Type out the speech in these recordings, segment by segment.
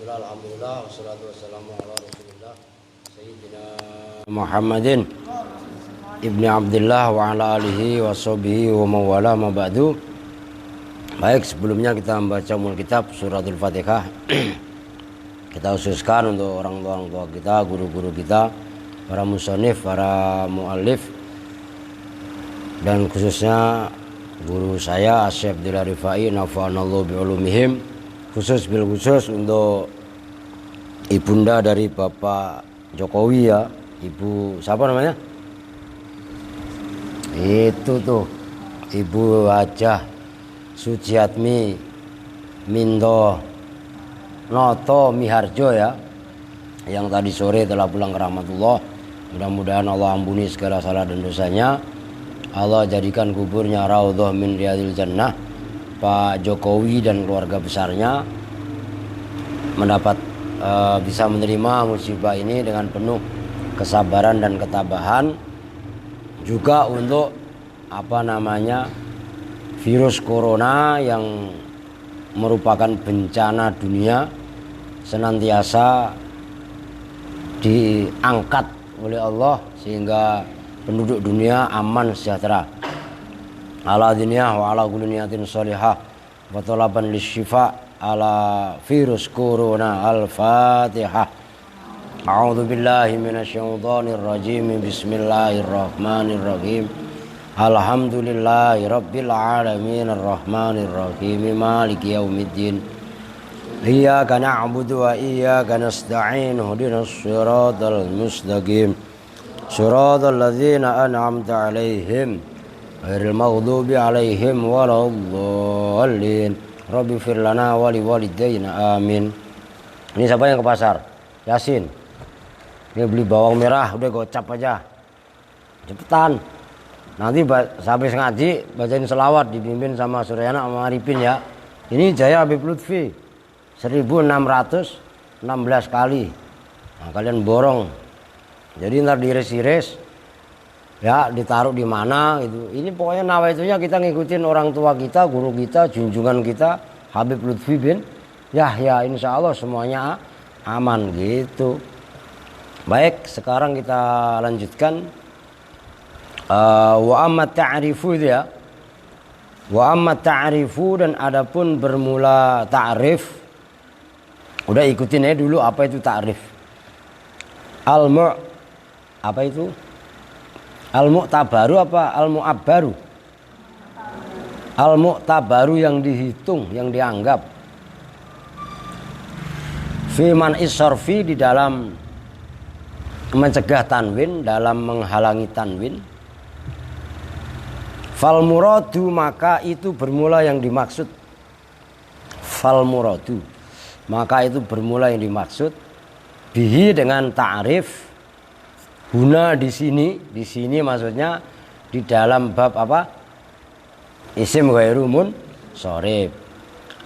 Bismillah, alhamdulillah, wassalatu wassalamu ala rasulillah Sayyidina Muhammadin Ibni Abdillah wa ala alihi wa sahbihi wa mawala ma ba'du. Baik, sebelumnya kita membaca umul kitab suratul Fatihah. Kita khususkan untuk orang tua kita, guru-guru kita, para musannif, para muallif, dan khususnya guru saya Syekh Abdillah Rifai nafa'anallahu bi'ulumihim, khusus untuk ibunda dari Bapak Jokowi ya, Ibu siapa namanya? Itu tuh Ibu Hajah Suciatmi Mindo Noto Miharjo ya, yang tadi sore telah pulang ke rahmatullah. Mudah-mudahan Allah ampuni segala salah dan dosanya. Allah jadikan kuburnya raudhah min riyadil jannah. Pak Jokowi dan keluarga besarnya mendapat bisa menerima musibah ini dengan penuh kesabaran dan ketabahan. Juga untuk virus corona yang merupakan bencana dunia senantiasa diangkat oleh Allah sehingga penduduk dunia aman sejahtera. Ala diniyah wa ala kulli niyatin sholihah wa talaban lisyifa ala virus corona. Al-Fatihah. A'udzu billahi minasyaitonir rajim. Bismillahirrahmanirrahim. Alhamdulillahi rabbil alamin arrahmanir rahim maliki yaumiddin. Iyyaka na'budu wa iyyaka nasta'in. Ihdinas siratal mustaqim. Siratal ladzina an'amta 'alaihim ghairil maghdubi 'alaihim waladdallin. Rabbi fir lana wa liwalidayna amin. Ini siapa yang ke pasar? Yasin. Dia beli bawang merah, udah gocap aja. Cepetan. Nanti habis ngaji bacain selawat dipimpin sama Suryana sama Arifin ya. Ini Jaya Habib Lutfi 1616 kali. Nah, kalian borong. Jadi ntar diiris-iris ya, ditaruh di mana gitu. Ini pokoknya nawaitunya kita ngikutin orang tua kita, guru kita, junjungan kita Habib Lutfi bin Yahya. Insya Allah semuanya aman gitu. Baik, sekarang kita lanjutkan wa amma ta'rifu ya. Wa amma ta'rifu, dan adapun bermula ta'rif. Udah ikutin aja dulu apa itu ta'rif. Apa itu? Al-mu'tabaru apa al-mu'abbaru? Al-mu'tabaru yang dihitung, yang dianggap. Fi man isarfi, di dalam mencegah tanwin, dalam menghalangi tanwin. Fal muradu, maka itu bermula yang dimaksud. Fal muradu, maka itu bermula yang dimaksud. Bihi, dengan ta'rif. Huna, di sini maksudnya di dalam bab apa? Isim ghairu munsharif.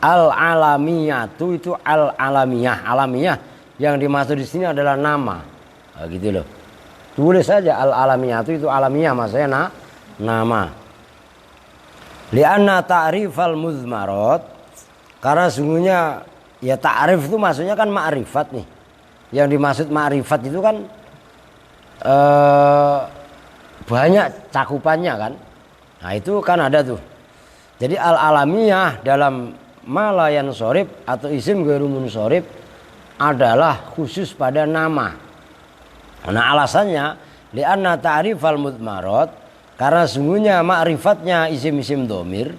Al-alamiyatu, itu al-alamiyah. Alamiyah yang dimaksud di sini adalah nama. Nah, gitu loh. Tulis saja al-alamiyatu, itu alamiah maksudnya nama. Li'anna ta'rifal muzmarat, karena sungguhnya ya ta'rif itu maksudnya kan ma'rifat nih. Yang dimaksud ma'rifat itu kan banyak cakupannya kan. Nah itu kan ada tuh. Jadi al-alamiyah dalam malayan sorib atau isim ghairu munsorib adalah khusus pada nama. Nah alasannya li'anna ta'rifal muzmarat, karena sungguhnya ma'rifatnya isim-isim domir,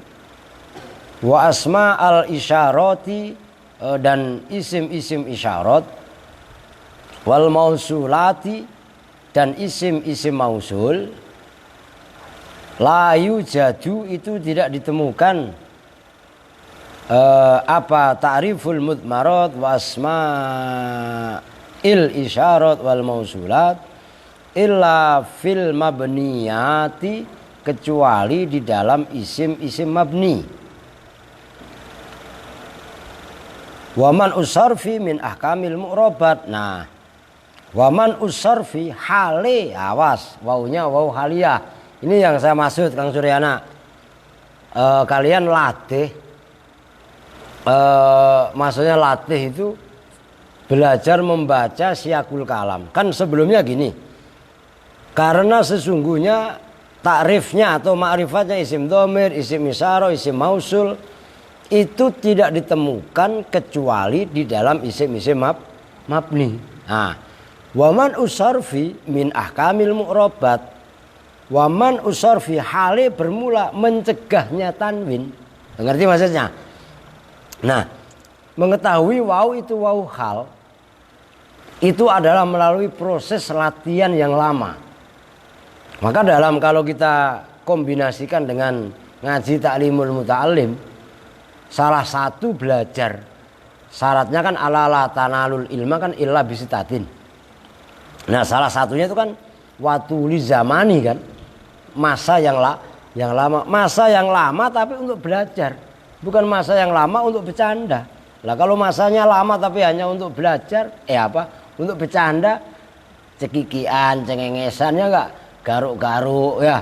wa asma al-isyarati, dan isim-isim isyarat, wal mausulati, dan isim-isim mausul, la yujadu, itu tidak ditemukan ta'riful mudmarat wa asma il isyarat wal mausulat illa fil mabniyati, kecuali di dalam isim-isim mabni. Waman usarfi min ahkamil mu'robat. Nah, waman usarfi hale, awas, wawunya waw haliyah. Ini yang saya maksud Kang Suryana. Kalian latih, maksudnya latih itu belajar membaca siyakul kalam. Kan sebelumnya gini, karena sesungguhnya takrifnya atau ma'rifatnya isim dhamir, isim isyarah, isim mausul itu tidak ditemukan kecuali di dalam isim-isim mabni. Nah, waman usarfi min ahkamil mu'robat, waman usarfi hale bermula mencegahnya tanwin. Ngerti maksudnya? Nah, mengetahui waw itu waw hal itu adalah melalui proses latihan yang lama. Maka kalau kita kombinasikan dengan ngaji ta'limul muta'allim, salah satu belajar syaratnya kan ala tanalul ilma kan illa bisitatin. Nah, salah satunya itu kan watuli zamani kan, masa yang lama, masa yang lama tapi untuk belajar, bukan masa yang lama untuk bercanda. Lah kalau masanya lama tapi hanya untuk belajar, untuk bercanda, cekikian, cengengesannya enggak, garuk-garuk ya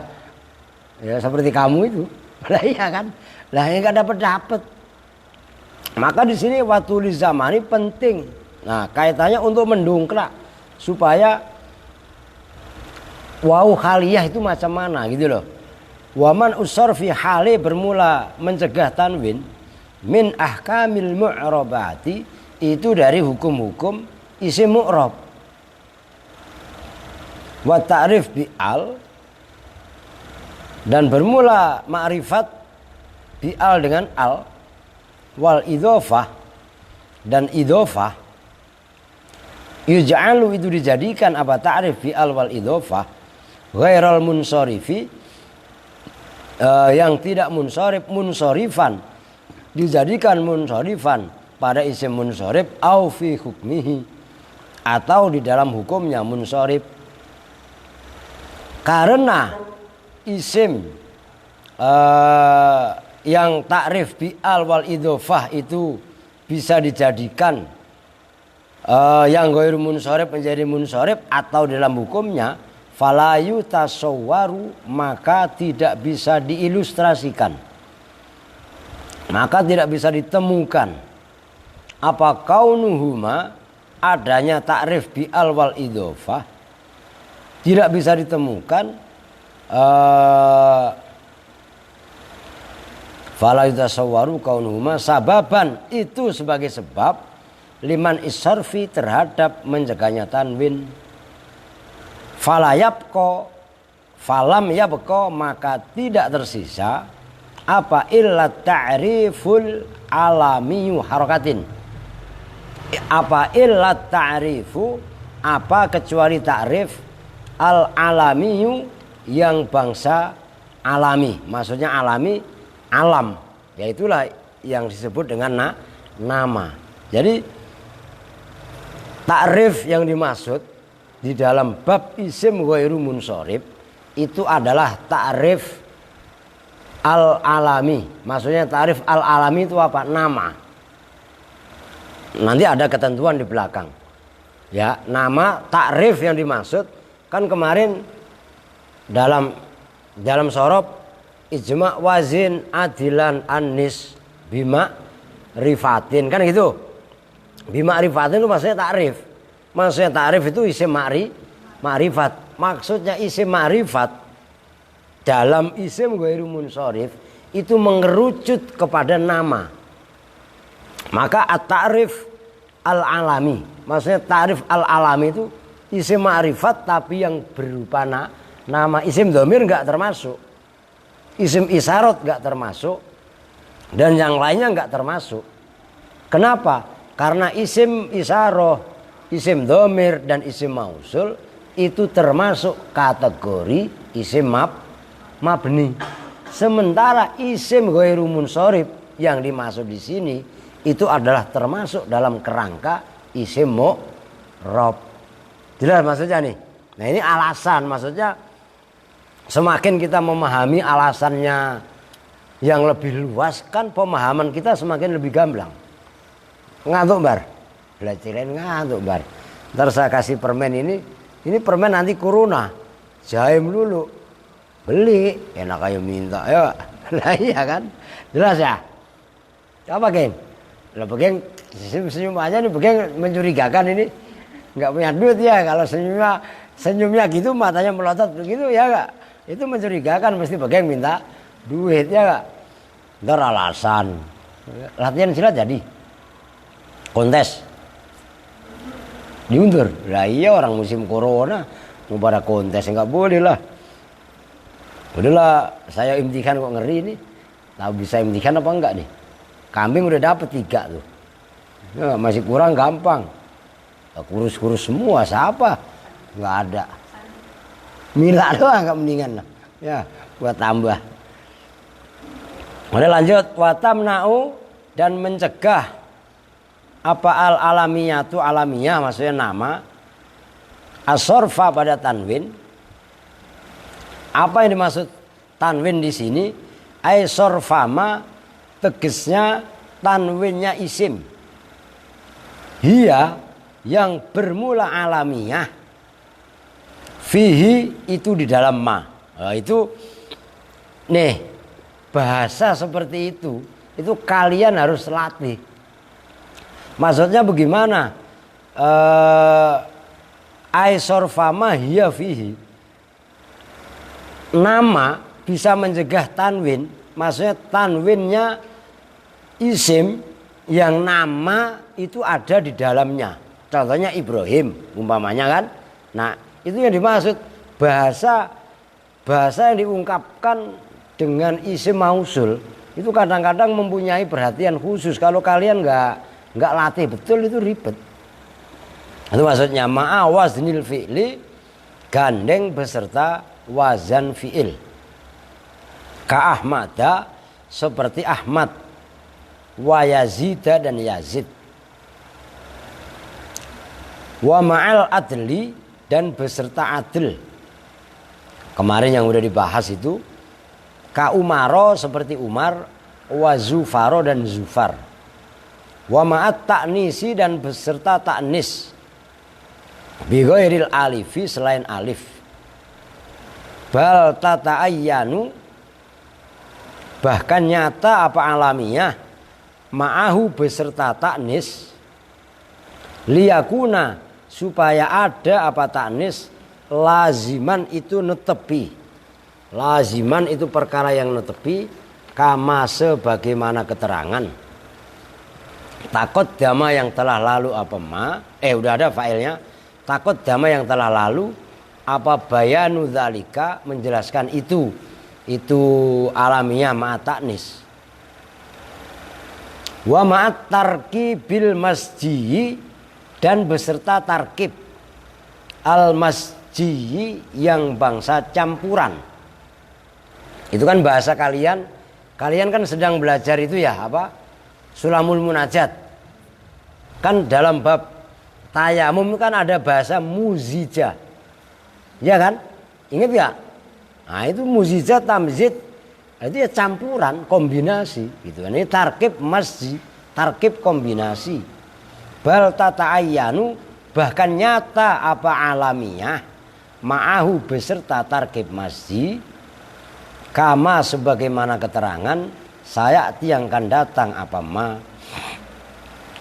seperti kamu itu. Lah iya kan, lah yang enggak dapat. Maka di sini watuli zamani penting. Nah, kaitannya untuk mendongkrak supaya waw khaliyah itu macam mana gitu loh. Waman usar fi hali bermula mencegah tanwin min ahkamil mu'rabati itu dari hukum-hukum isim mu'rab. Wa ta'rif bi al dan bermula ma'rifat bi al dengan al wal idhofah dan idhofah yuj'alu itu dijadikan apa ta'rif bi al wal idhofah ghairal munsorifi yang tidak munsorifan dijadikan munsorifan pada isim munsorif au fi hukmihi atau di dalam hukumnya munsorif. Karena isim yang takrif bi al wal idhofah itu bisa dijadikan yang ghairu munsorif menjadi munsorif atau dalam hukumnya falayu tasawwaru maka tidak bisa diilustrasikan, maka tidak bisa ditemukan apa kaunuhuma adanya takrif bi al wal idhofah tidak bisa ditemukan falayu tasawwaru kaunuhuma sababan itu sebagai sebab liman isarfi terhadap menjaganya tanwin falam yabqa maka tidak tersisa apa illa ta'riful alamiyu harakatin apa illa ta'rifu apa kecuali ta'rif al alamiyu yang bangsa alami, maksudnya alami alam, yaitulah yang disebut dengan nama. Jadi ta'rif yang dimaksud di dalam bab isim ghairu munsorif itu adalah ta'rif al-alami. Maksudnya ta'rif al-alami itu apa? Nama. Nanti ada ketentuan di belakang. Ya, nama ta'rif yang dimaksud kan kemarin dalam sorob ijma' wazin adilan anis bima rifatin kan gitu. Bima rifatin itu maksudnya ta'rif. Maksudnya ta'rif itu isim ma'rifat. Maksudnya isim ma'rifat dalam isim ghairu munsorif itu mengerucut kepada nama. Maka at-ta'rif al-alami, maksudnya ta'rif al-alami itu isim ma'rifat tapi yang berupa nama. Isim dhamir enggak termasuk, isim isyarat enggak termasuk, dan yang lainnya enggak termasuk. Kenapa? Karena isim isyarah, isim dhamir dan isim mausul itu termasuk kategori isim mabni. Sementara isim ghairu munsorif yang dimaksud di sini itu adalah termasuk dalam kerangka isim mu'rab. Jelas maksudnya nih. Nah, ini alasan, maksudnya semakin kita memahami alasannya yang lebih luas kan pemahaman kita semakin lebih gamblang. Ngantuk bar, belajarin ngantuk bar. Ntar saya kasih permen ini permen anti corona, jaim dulu, beli, enak ayo minta, ya, nah iya kan, jelas ya. Apa geng? Lah geng senyum aja nih begini mencurigakan ini. Nggak punya duit ya, kalau senyumnya gitu matanya melotot begitu ya enggak. Itu mencurigakan, mesti begini minta duit ya enggak. Ntar alasan. Latihan silat jadi. Kontes. Diundur. Lah iya orang musim corona mau pada kontes enggak boleh lah. Udahlah, saya imtihan kok ngeri ini. Tahu bisa imtihan apa enggak nih? Kambing udah dapet 3 tuh. Ya, masih kurang gampang. Kurus-kurus semua, siapa? Enggak ada. Mila doang enggak mendingan lah. Ya, buat tambah. Udah lanjut, watamna'u dan mencegah apa al-alamiyatu alamiah maksudnya nama as-sorfa pada tanwin. Apa yang dimaksud tanwin di sini? Ai sorfama tegesnya tanwinnya isim. Hiya yang bermula alamiah. Fihi itu di dalam ma. Nah, itu nih bahasa seperti itu kalian harus latih. Maksudnya bagaimana? Ai sorfama hiya fihi. Nama bisa mencegah tanwin, maksudnya tanwinnya isim yang nama itu ada di dalamnya. Contohnya Ibrahim umpamanya kan. Nah, itu yang dimaksud bahasa yang diungkapkan dengan isim mausul itu kadang-kadang mempunyai perhatian khusus. Kalau kalian nggak latih betul itu ribet. Itu maksudnya ma'a waznil fi'li gandeng beserta wazan fi'il. Ka Ahmada seperti Ahmad, wa Yazida dan Yazid. Wa ma'al adli dan beserta adl. Kemarin yang udah dibahas itu ka Umaro seperti Umar, wa Zufaro dan Zufar. Wa ma'at ta'nisi dan beserta ta'nis. Bi ghairil alifi selain alif. Bal tata'ayyanu bahkan nyata apa alamiah ma'ahu beserta ta'nis liyakuna supaya ada apa ta'nis laziman itu netepi. Laziman itu perkara yang netepi kama sebagaimana keterangan. Takut dama yang telah lalu apa ma udah ada failnya. Takut dama yang telah lalu apa bayanu dzalika menjelaskan itu alamiah ma'at ta'nis. Wa ma'at tarkibil masjiyi dan beserta tarkib al masjiyi yang bangsa campuran. Itu kan bahasa kalian kan sedang belajar itu ya apa? Sulamul Munajat. Kan dalam bab tayamum kan ada bahasa muzijah. Ya kan? Ingat ya? Nah itu muzijah tamzid. Itu ya campuran, kombinasi gitu kan. Ini tarkib masjid, tarkib kombinasi. Bal tata'ayyanu bahkan nyata apa alamiah ma'ahu beserta tarkib masjid kama sebagaimana keterangan saya tiangkan datang apa ma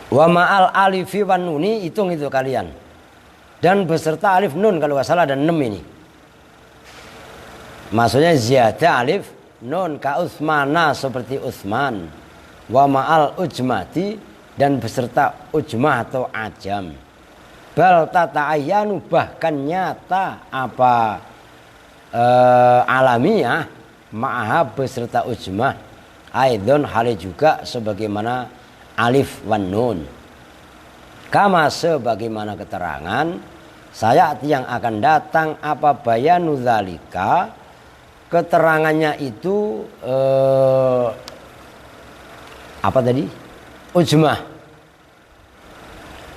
wa ma'al alifi wan nuni hitung itu kalian dan beserta alif nun kalau nggak salah ada 6 ini maksudnya ziyadah alif nun ka Utsmana seperti Utsman wa ma'al ujmati dan beserta ujmah atau ajam bal tata'ayyanu bahkan nyata apa alamiah ma'aha beserta ujmah aidon hal juga sebagaimana alif wan nun kama sebagaimana keterangan saya yang akan datang apa bayanu dzalika keterangannya itu apa tadi ujmah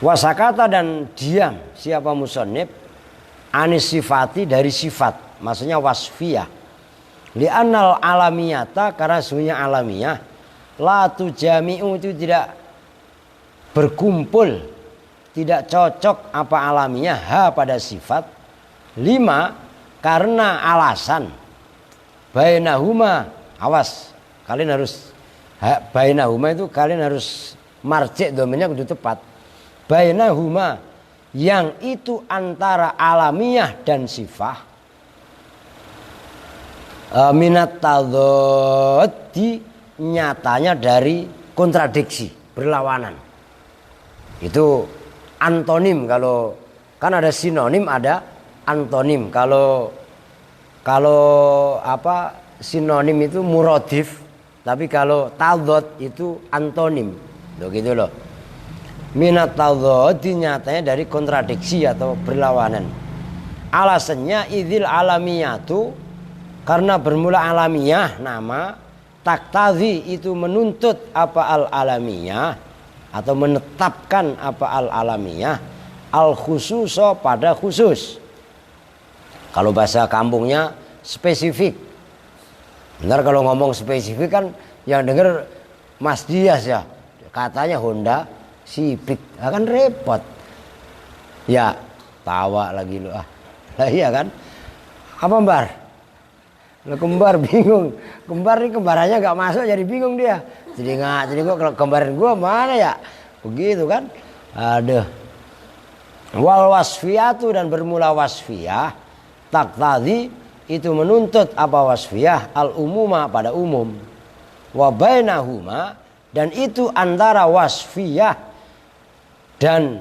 wasakata dan diam siapa musannif anis sifati dari sifat maksudnya wasfiyah li'annal alamiyata karena sebenarnya alamiah la tujami'u itu tidak berkumpul tidak cocok apa alamiah ha pada sifat 5 karena alasan bainahuma awas kalian harus bainahuma itu kalian harus marji domirnya kudu tepat. Bainahuma, yang itu antara alamiah dan sifah, minat tadaddi, nyatanya dari kontradiksi, berlawanan. Itu antonim. Kalau kan ada sinonim, ada antonim. Kalau apa sinonim itu muradif, tapi kalau tadad itu antonim. Loh gitu loh. Minat tadaddi, nyatanya dari kontradiksi atau berlawanan. Alasannya idzil alamiyatu, karena bermula alamiah nama, taktazi itu menuntut apa al alamiyah atau menetapkan apa al alamiyah, al khususo pada khusus. Kalau bahasa kampungnya spesifik. Benar kalau ngomong spesifik kan yang dengar Mas Dias ya, katanya Honda Civic, kan repot. Ya tawa lagi lu ah. Lah iya kan? Apa Mbar? Lah kembar bingung. Kembar nih kembarannya gak masuk jadi bingung dia. Jadi kok kalau kembaran gua mana ya? Begitu kan? Aduh. Wal wasfiyatu, dan bermula wasfiyah, taktadi itu menuntut apa wasfiyah, al umuma pada umum. Wa bainahuma, dan itu antara wasfiyah dan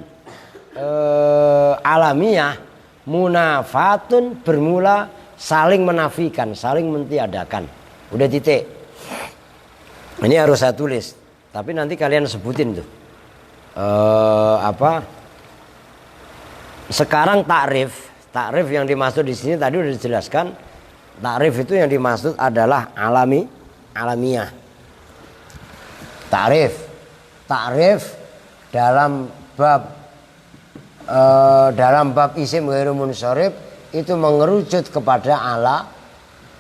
alamiah, munafatun, bermula saling menafikan, saling mentiadakan. Udah titik. Ini harus saya tulis, tapi nanti kalian sebutin tuh. Sekarang takrif yang dimaksud di sini tadi udah dijelaskan. Takrif itu yang dimaksud adalah alamiah. Takrif dalam bab isim ghairu munsharif itu mengerucut kepada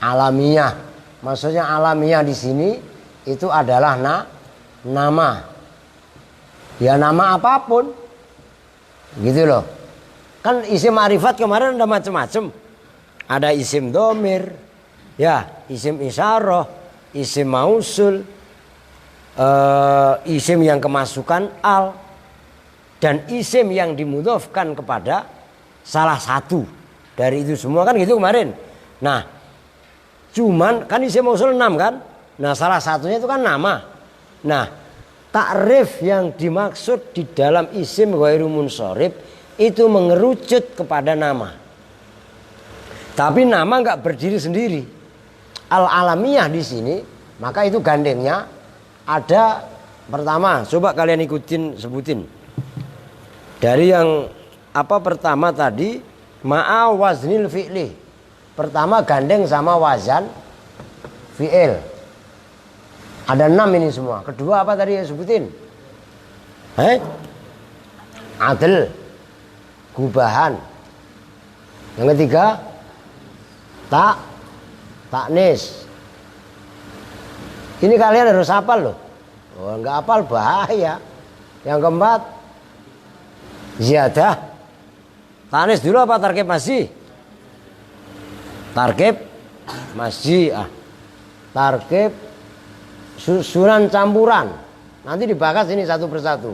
alamiah. Maksudnya alamiah di sini itu adalah nama. Ya nama apapun. Gitu loh. Kan isim ma'rifat kemarin ada macam-macam. Ada isim domir, ya, isim isyarah, isim mausul, isim yang kemasukan al, dan isim yang dimudhofkan kepada salah satu dari itu semua, kan gitu kemarin. Nah, cuman kan isim mausul 6 kan? Nah, salah satunya itu kan nama. Nah, takrif yang dimaksud di dalam isim ghairu munsharif itu mengerucut kepada nama. Tapi nama nggak berdiri sendiri. Al-alamiyah di sini, maka itu gandengnya ada pertama. Coba kalian sebutin. Dari yang pertama tadi, ma'a waznil fi'li. Pertama gandeng sama wazan fi'il. Ada 6 ini semua. Kedua apa tadi yang sebutin? Adl, gubahan. Yang ketiga taknis. Ini kalian harus hafal loh. Oh, enggak hafal bahaya. Yang keempat ziyadah. Taknis dulu apa tarkib masjid? Tarkib masjid. Tarkib susunan campuran. Nanti dibahas ini satu persatu.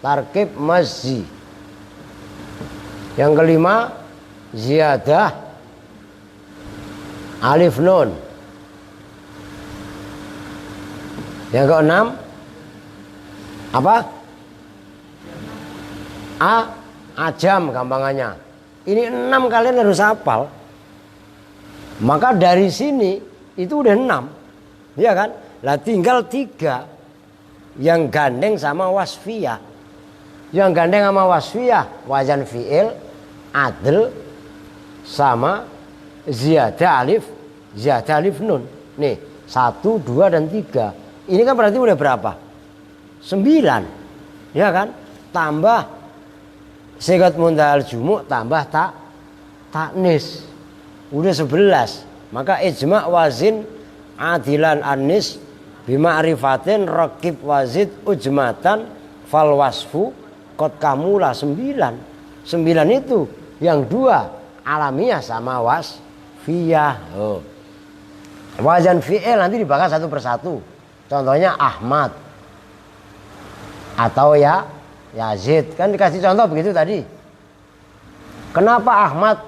Tarkib masjid. Yang kelima ziyadah alif nun. Yang keenam apa? Ajam gampangannya. Ini 6 kalian harus hafal. Maka dari sini itu udah 6. Iya kan? Lah tinggal 3 yang gandeng sama wasfiyah. Yang gandeng sama wasfiyah wazan fi'il, adl, sama ziyadah alif nun. Nih 1, 2, dan 3. Ini kan berarti udah berapa? 9. Ya kan? Tambah sigat mundhal jumu', tambah taknis. Udah 11. Maka ijma' wazin adilan anis bima'rifatin rakib wazid ujmatan fal wasfu kot kamula 9. 9 itu yang 2 alamiah sama wasfiyah. Wazan fi'il nanti dibahas satu persatu. Contohnya Ahmad. atau ya Yazid. Kan dikasih contoh begitu tadi. Kenapa Ahmad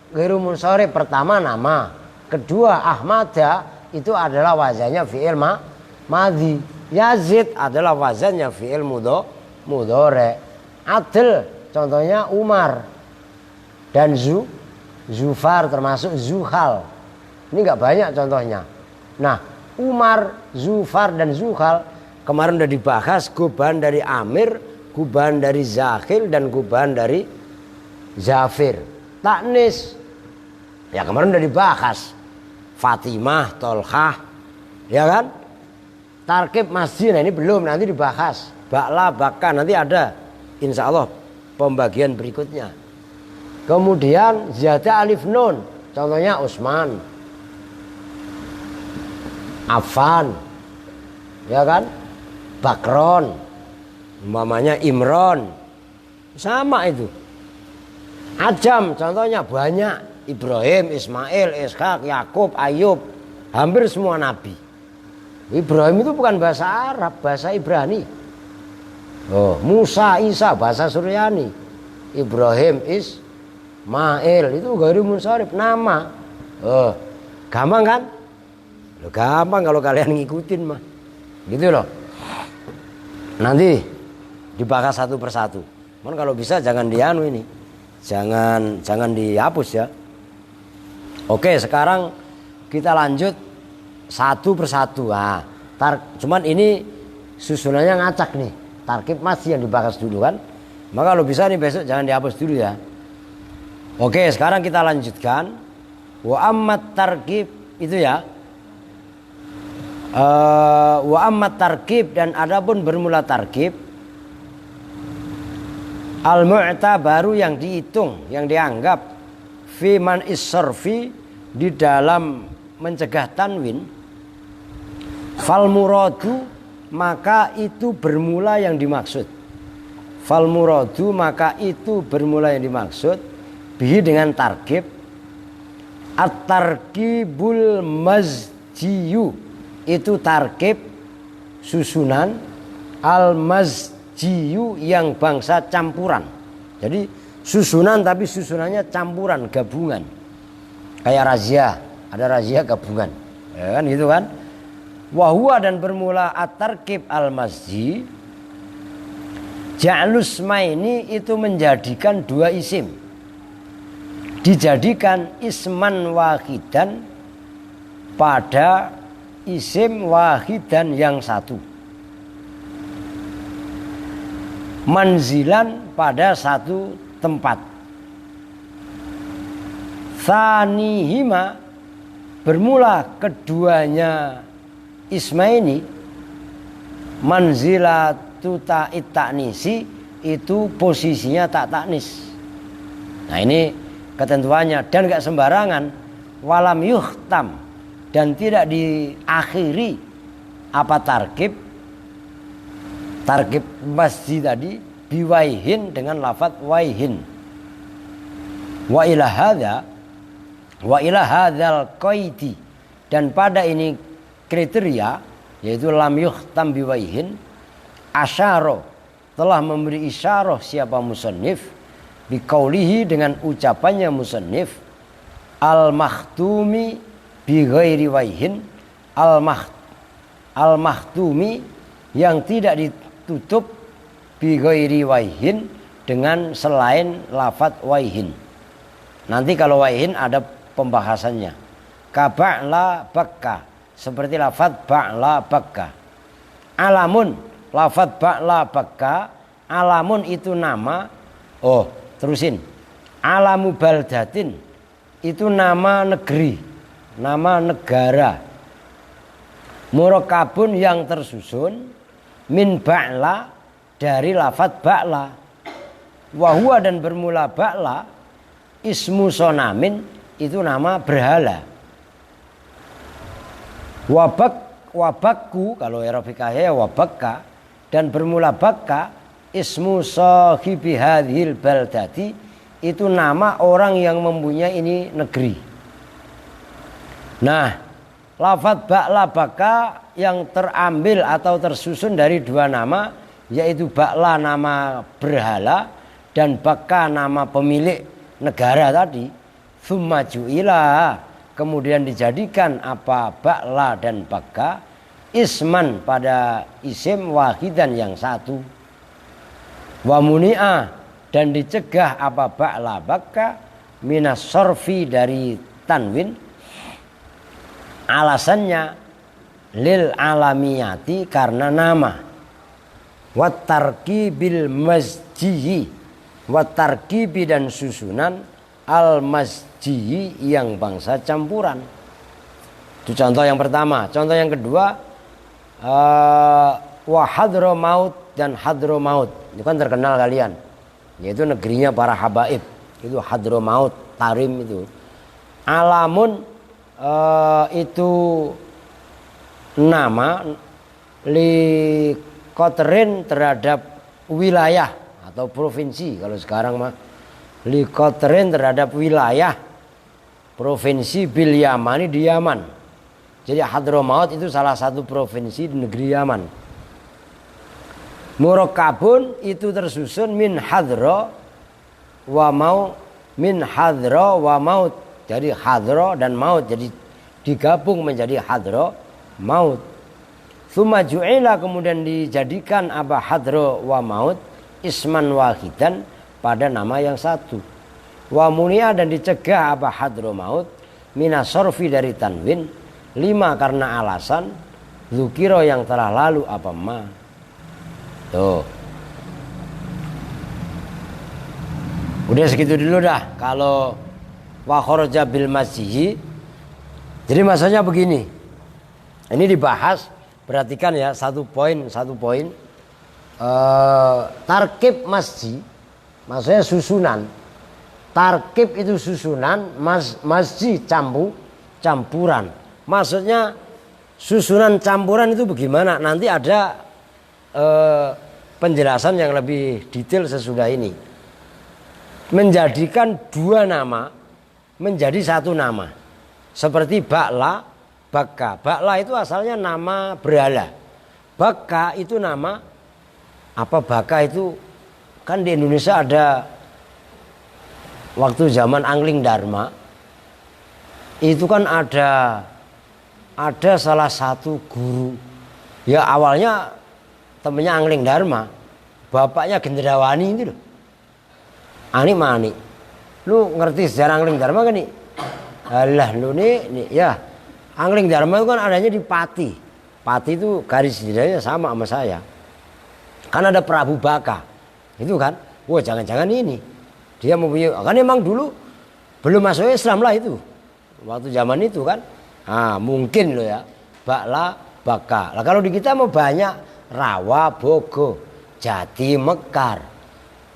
ghairu munsharif? Pertama nama, kedua Ahmada itu adalah wazannya fi'il madhi. Yazid adalah wazannya fi'il mudhari. Adl contohnya Umar dan Zufar termasuk Zuhal. Ini enggak banyak contohnya. Nah, Umar, Zufar dan Zuhal kemarin udah dibahas. Guban dari Amir, guban dari Zakhil dan guban dari Zafir. Taknis ya kemarin udah dibahas. Fatimah, Tolhah, ya kan? Tarkib masjid, nah ini belum, nanti dibahas. Ba'la, Baka, nanti ada insya Allah pembagian berikutnya. Kemudian ziyadah alif nun, contohnya Utsman, Affan, ya kan? Bakron, umpamanya Imron, sama itu. Ajam contohnya banyak. Ibrahim, Ismail, Ishak, Yakub, Ayub, hampir semua nabi. Ibrahim itu bukan bahasa Arab, bahasa Ibrani. Oh, Musa, Isa bahasa Suryani. Ibrahim, Ismail itu ghairu munsharif nama. Oh, gampang kan? Loh, gampang kalau kalian ngikutin mah. Gitu loh. Nanti dibahas satu persatu. Cuman kalau bisa jangan dianu ini. Jangan dihapus ya. Oke, sekarang kita lanjut satu persatu. Nah, cuman ini susunannya ngacak nih. Tarkib masih yang dibahas dulu kan. Maka kalau bisa nih besok jangan dihapus dulu ya. Oke, sekarang kita lanjutkan. Wa ammat tarkib itu ya. Wa ammat tarkib dan adapun bermula tarkib. Al-mu'tabaru yang dihitung, yang dianggap fi man is-sarfi di dalam mencegah tanwin. Fal muradu maka itu bermula yang dimaksud. Fal muradu maka itu bermula yang dimaksud bihi dengan tarkib. At-tarkibul mazjiyu itu tarkib susunan, al-mazjiyu yang bangsa campuran. Jadi susunan tapi susunannya campuran, gabungan. Kayak razia, ada razia gabungan. Ya kan gitu kan? Wahwa dan bermula at-tarkib al-mazji. Ja'lus maini itu menjadikan dua isim. Dijadikan isman wahidan pada isim wahidan yang satu. Manzilan pada satu tempat. Tsanihima bermula keduanya ismaini. Manzilatu ta'it ta'nisi itu posisinya tak taknis. Nah ini ketentuannya dan gak sembarangan. Walam yuhtam dan tidak diakhiri apa tarkib masjid tadi biwaihin dengan lafaz waihin. Wa ila hadzal qaidi dan pada ini kriteria yaitu lam yuhtam biwaihin asyara telah memberi isyarah siapa musannif biqaulihi dengan ucapannya musannif al makhtumi bi ghairi waihin al makhtumi yang tidak ditutup bi ghairi waihin dengan selain lafaz waihin. Nanti kalau waihin ada pembahasannya. Ka ba'la bakka seperti lafaz ba'la bakka. Alamun lafaz ba'la bakka, alamun itu nama. Oh, terusin. Alamu baldatin itu nama negeri, nama negara. Murakkabun yang tersusun min ba'la dari lafaz ba'la. Wa huwa dan bermula ba'la ismu sonamin itu nama berhala. Wabakku kalau erafikahnya wabakka dan bermula bakka ismu sahibi hadhil baldati itu nama orang yang mempunyai ini negeri. Nah, lafaz ba'la bakka yang terambil atau tersusun dari dua nama yaitu Ba'la nama berhala dan Baka nama pemilik negara tadi. Tsumma ju'ila, kemudian dijadikan apa Ba'la dan Baka isman pada isim wahidan yang satu. Wa muni'a, dan dicegah apa Ba'la Baka minas sorfi dari tanwin. Alasannya lil alamiyati, karena nama. Wat tarkibil masjiyi, wat tarkibi dan susunan al masjiyi yang bangsa campuran. Itu contoh yang pertama. Contoh yang kedua, wa Hadramaut dan Hadramaut. Itu kan terkenal kalian, yaitu negerinya para habaib. Itu Hadramaut, Tarim itu. Alamun itu nama li koterin terhadap wilayah atau provinsi. Kalau sekarang mah li koterin terhadap wilayah provinsi bil Yamani di Yaman. Jadi Hadramaut itu salah satu provinsi di negeri Yaman. Murakkabun itu tersusun min hadra wa maut, min hadra wa maut. Jadi hadra dan maut, jadi digabung menjadi hadra maut. Tsumma ju'ila, kemudian dijadikan apa hadra wa maut isman wahidan pada nama yang satu. Wa munia, dan dicegah apa hadra maut minas sorfi dari tanwin. 5 karena alasan dzukira yang telah lalu apa ma. Tuh. Udah segitu dulu dah kalau wa kharaja bil masjihi. Jadi maksudnya begini. Ini dibahas, perhatikan ya, satu poin. Tarkib masjid, maksudnya susunan. Tarkib itu susunan, masjid campuran. Maksudnya susunan campuran itu bagaimana? Nanti ada penjelasan yang lebih detail sesudah ini. Menjadikan 2 nama menjadi 1 nama. Seperti Ba'la, Baka. Ba'la itu asalnya nama berhala. Baka itu nama apa? Baka itu kan di Indonesia ada waktu zaman Angling Dharma. Itu kan ada salah satu guru. Ya awalnya temennya Angling Dharma, bapaknya Gendrawani itu loh. Ani mani. Lu ngerti sejarah Angling Dharma kan nih? Alah lu nih ya. Angling Dharma itu kan adanya di Pati. Pati itu garis diranya sama saya. Kan ada Prabu Baka. Itu kan. Wah jangan-jangan ini. Dia mempunyai. Kan emang dulu belum masuk Islam lah itu. Waktu zaman itu kan. Nah mungkin loh ya. Ba'la Baka. Lah kalau di kita mau banyak. Rawa Bogo. Jati Mekar.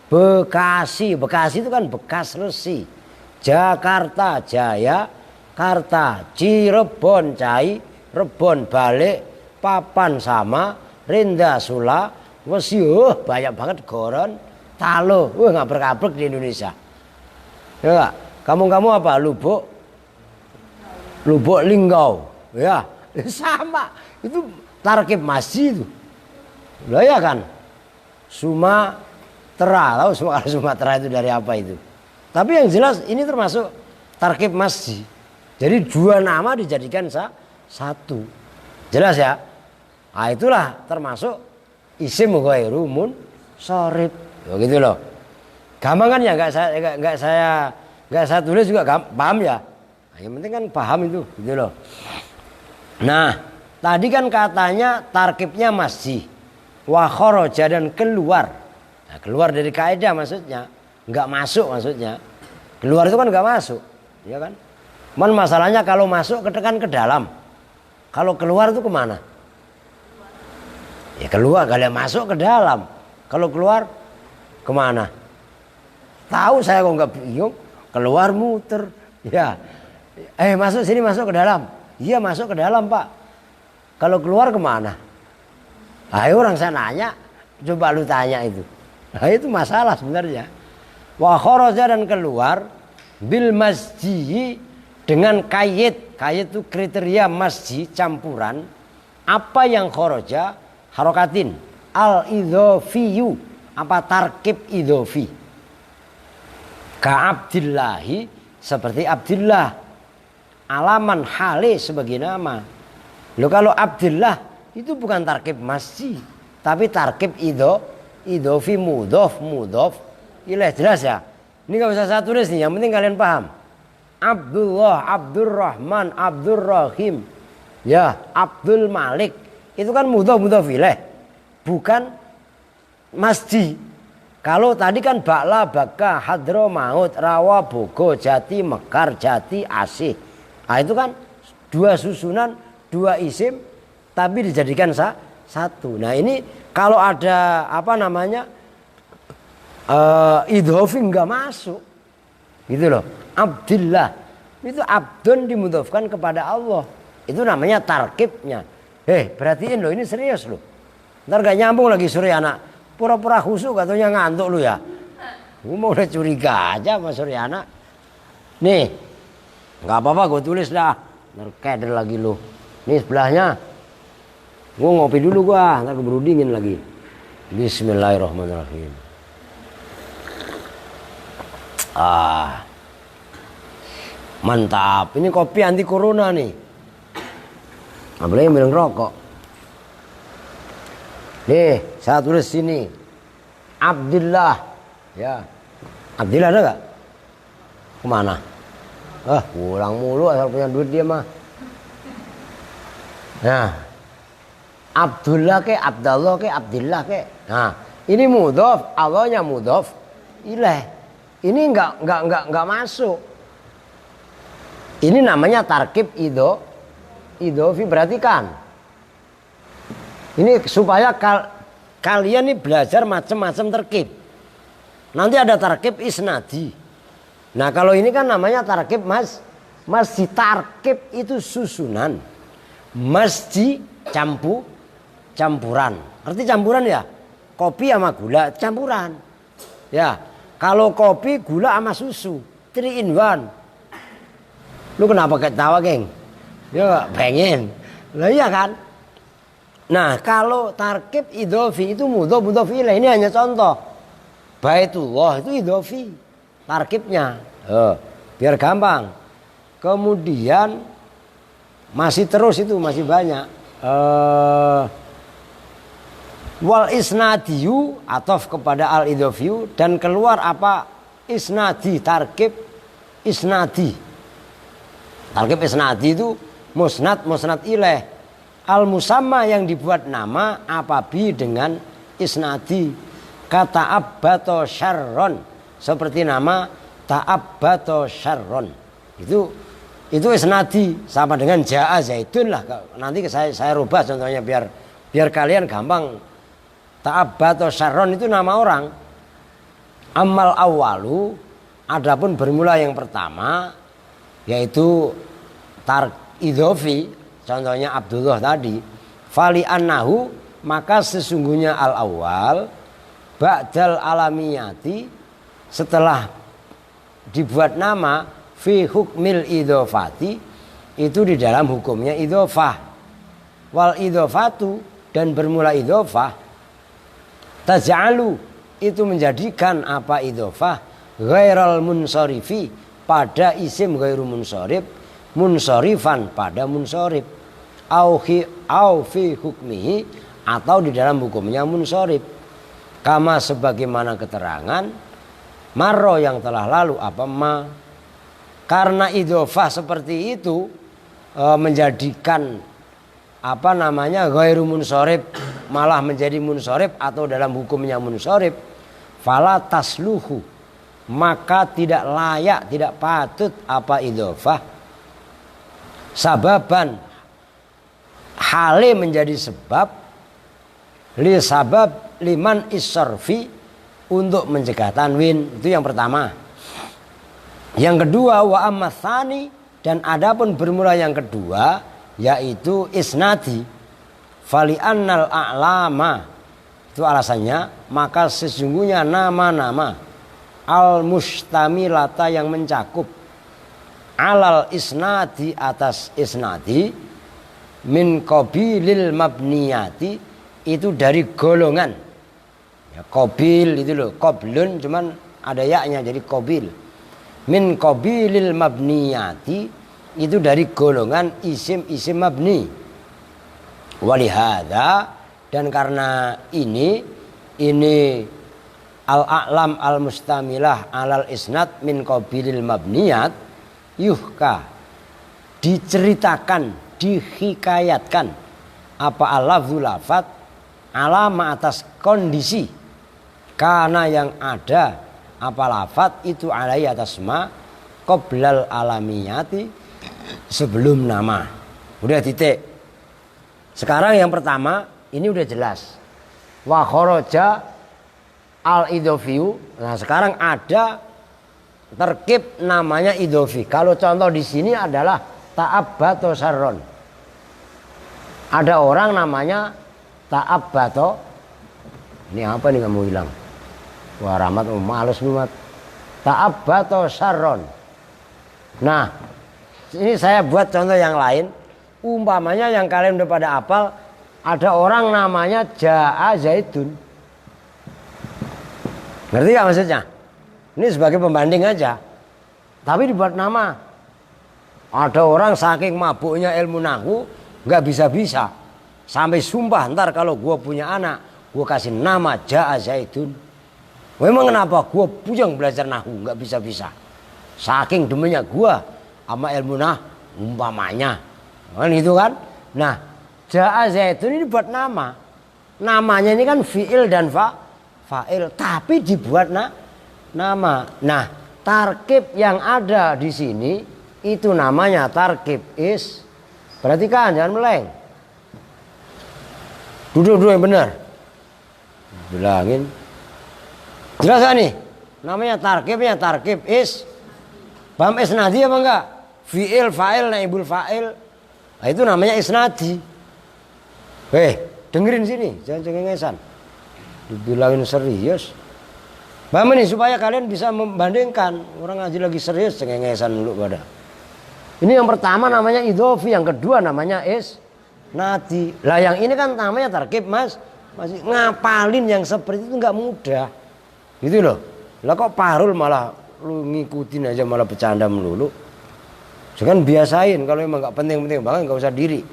Bekasi. Bekasi itu kan bekas Resi. Jakarta Jaya. Karta, Cirebon, Cai, Rebon, Balik, Papan sama, Rinda Sula, Wesiuh, banyak banget Goron, Talo, ngabrak-ngabrak di Indonesia. Ya gak? Kamu apa? Lubuk Linggau, ya sama. Itu tarkib masjid itu. Lah ya kan? Sumatera, tahu Sumatera itu dari apa itu? Tapi yang jelas ini termasuk tarkib masjid. Jadi 2 nama dijadikan 1. Jelas ya? Nah itulah termasuk isim ghairu munsharif. Begitu loh. Gampang kan ya, enggak saya tulis juga paham ya. Nah, yang penting kan paham itu, gitu loh. Nah, tadi kan katanya tarkibnya masjid. Wa kharaja, dan keluar. Nah, keluar dari kaidah maksudnya, enggak masuk maksudnya. Keluar itu kan enggak masuk, ya kan? Masalahnya kalau masuk ketekan ke dalam. Kalau keluar itu kemana? Ya keluar, kalau masuk ke dalam. Kalau keluar kemana? Tahu saya kok nggak bingung. Keluar muter. Ya. Masuk sini, masuk ke dalam. Iya masuk ke dalam pak. Kalau keluar kemana? Ayo orang saya nanya. Coba lu tanya itu. Nah itu masalah sebenarnya. Wa kharaja, dan keluar bil masjid dengan kayit itu kriteria masjid campuran. Apa yang kharaja? Harokatin, al-idhofiyu, apa tarkib idhofi. Ka Abdillahi, seperti Abdillah, alaman hale sebagai nama. Loh kalau Abdillah itu bukan tarkib masjid, tapi tarkib idhofi mudhof ilaih. Jelas ya? Ini gak usah saya tulis nih, yang penting kalian paham. Abdullah, Abdurrahman, Abdurrahim, ya Abdul Malik, itu kan mudhof ilaih, bukan masjid. Kalau tadi kan Ba'la, Baka, Hadro, Maut, Rawa, Bogo, Jati, Mekar, Jati, Asih. Nah itu kan dua susunan, dua isim, tapi dijadikan satu. Nah ini kalau ada apa namanya idhofi nggak masuk, gitu loh. Abdillah itu abdun dimudhofkan kepada Allah. Itu namanya tarkibnya. Perhatiin loh, ini serius loh. Ntar gak nyambung lagi Suryana. Pura-pura khusyuk katanya ngantuk lu ya. Gue mau udah curiga aja sama Suryana. Nih, nggak apa-apa gue tulis dah. Ntar keder lagi lu. Nih sebelahnya. Gue ngopi dulu gua, ntar keburu dingin lagi. Bismillahirrahmanirrahim. Mantap. Ini kopi anti corona nih. Apalagi yang bilang rokok. Nih, saya tulis sini. Abdillah. Ya. Abdillah ada gak? Kemana? Pulang mulu asal punya duit dia mah. Nah. Abdullah ke, Abdallah ke, Abdillah ke. Nah, ini mudhof, Allahnya mudhof ilaih. Ini enggak masuk. Ini namanya tarkib idhofi, perhatikan. Ini supaya kalian nih belajar macam-macam tarkib. Nanti ada tarkib isnadi. Nah kalau ini kan namanya tarkib masjid. Tarkib itu susunan. Masjid campuran. Arti campuran ya? Kopi sama gula campuran. Ya. Kalau kopi gula sama susu 3 in 1. Lu kenapa ketawa geng? Ya pengen. Lah iya kan? Nah kalau tarkib idhofi itu mudhof ilaih. Ini hanya contoh. Baitullah itu idhofi tarkibnya. Biar gampang. Kemudian masih terus itu masih banyak. Wal isnadiyu atof kepada al idhofiyu, dan keluar apa isnadi, tarkib isnadi. Tarkib isnadi itu musnad ilaih. Al musamma yang dibuat nama apabi dengan isnadi. Kata abbato syarron, seperti nama ta'abbato syarron. Itu isnadi, sama dengan ja'a zaitun lah. Nanti saya rubah contohnya biar kalian gampang. Ta'abbato syarron itu nama orang. Amal awalu, adapun bermula yang pertama, yaitu idhofi. Contohnya Abdullah tadi, fali annahu, maka sesungguhnya al awal ba'dal alamiyati, setelah dibuat nama, fi hukmil idhofati, itu di dalam hukumnya idhofah. Wal idhofatu, dan bermula idhofah, taj'alu, itu menjadikan apa idhofah, ghairal munsorifi, pada isim ghairu munsorif, munsorifan pada munsorif, au fi hukmihi, atau di dalam hukumnya munsorif. Kama sebagaimana keterangan marro yang telah lalu apa ma. Karena idhofah seperti itu menjadikan apa namanya ghairu munsorif malah menjadi munsorif atau dalam hukumnya munsorif, fala tasluhu, maka tidak layak, tidak patut apa idhofah sababan, hale menjadi sebab, li sabab liman isarfi, untuk mencegah tanwin. Itu yang pertama. Yang kedua, wa ammatsani, dan adapun bermula yang kedua yaitu isnadi, fali annal a'lama, itu alasannya, maka sesungguhnya nama-nama al mustamilata yang mencakup alal isnadi, atas isnadi, min qabilil mabniyati, itu dari golongan. Ya, qabil itu loh, qablun cuman ada yaknya jadi qabil. Min qabilil mabniyati itu dari golongan isim-isim mabni. Walihada dan karena ini al-a'lam al-mustamilah alal isnad min qabilil mabniyat yuhka diceritakan, dihikayatkan apa al-lafzu lafat alama atas kondisi karena yang ada apa lafat itu alai atas ma qoblal alamiyati sebelum nama. Udah titik. Sekarang yang pertama ini udah jelas. Wa kharaja al-idhofiyu. Nah, sekarang ada terkib namanya idhofi. Kalau contoh di sini adalah ta'abbato sarron. Ada orang namanya ta'abbato. Ini apa nih kamu hilang? Wah, Rahmat males lu, Mat. Ta'abbato sarron. Nah, ini saya buat contoh yang lain. Umpamanya yang kalian udah pada hafal, ada orang namanya Ja'a Zaidun. Ngerti gak maksudnya? Ini sebagai pembanding aja. Tapi dibuat nama. Ada orang saking mabuknya ilmu nahwu nggak bisa-bisa. Sampai sumpah ntar kalau gue punya anak, gue kasih nama Ja'a Zaidun. Memang kenapa? Gue puyeng belajar nahwu nggak bisa-bisa. Saking demennya gue sama ilmu nahwu umpamanya. Kan gitu kan? Nah, Ja'a Zaidun ini buat nama. Namanya ini kan fi'il dan fa'il, tapi dibuat nama. Nah, tarkib yang ada di sini itu namanya tarkib is. Perhatikan, jangan meleng. Duduk-duduk yang benar. Bilangin. Jelas gak nih? Namanya tarkibnya tarkib is. Paham isnadi apa enggak? Fi'il, fa'il, naibul fa'il. Nah, itu namanya isnadi. Dengerin sini, jangan cengengesan. Dibilangin serius. Paham nih supaya kalian bisa membandingkan. Orang ngaji lagi serius cengengesan dulu pada. Ini yang pertama namanya idhofi, yang kedua namanya isnadi. Lah yang ini kan namanya tarkib, Mas. Masih ngapalin yang seperti itu enggak mudah. Gitu loh. Lah kok Parul malah lu ngikutin aja malah bercanda melulu. Jangan biasain kalau emang nggak penting-penting banget nggak usah diri.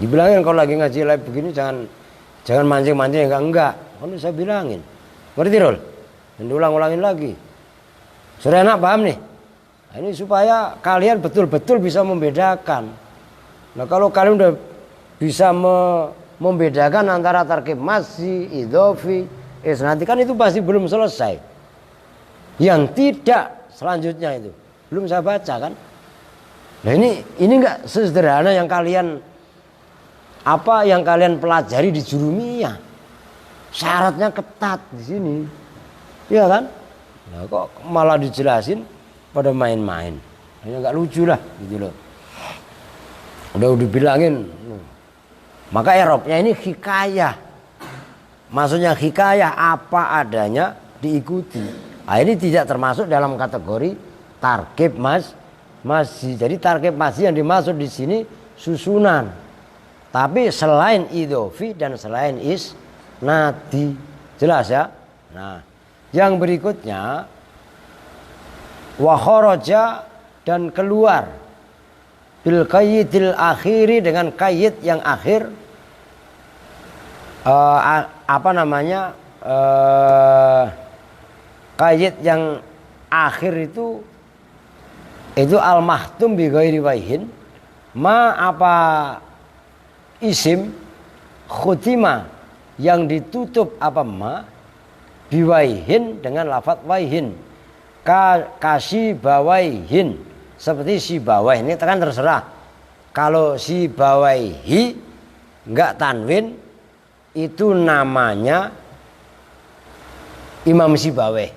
Dibilangin kalau lagi ngaji live begini jangan mancing-mancing enggak. Kan saya bilangin. Ngerti Rol? Dan diulang-ulangin lagi. Sudah enak paham nih? Nah, ini supaya kalian betul-betul bisa membedakan. Nah kalau kalian udah bisa membedakan antara tarkib masih, idhofi, nanti kan itu pasti belum selesai. Yang tidak selanjutnya itu belum saya baca kan. Nah ini enggak sesederhana yang kalian pelajari di jurumiyah. Syaratnya ketat di sini. Iya kan? Nah kok malah dijelasin pada main-main. Ini enggak lucu lah gitu loh. Udah dibilangin. Maka i'rabnya ini hikayah. Maksudnya hikayah apa adanya diikuti. Nah, ini tidak termasuk dalam kategori tarkib masih. Jadi tarkib masih yang dimaksud di sini susunan. Tapi selain idhofi dan selain isnadi. Jelas ya? Nah, yang berikutnya wa kharaja dan keluar bil qayyidil akhiri dengan qayyid yang akhir. Qayyid yang akhir itu al-mahtum bi ghairi waihin ma apa isim khutima yang ditutup apa ma biwaihin dengan lafaz waihin kasih bawaihin seperti si bawai ini kan terserah kalau si bawaihi enggak tanwin itu namanya Imam Sibawai.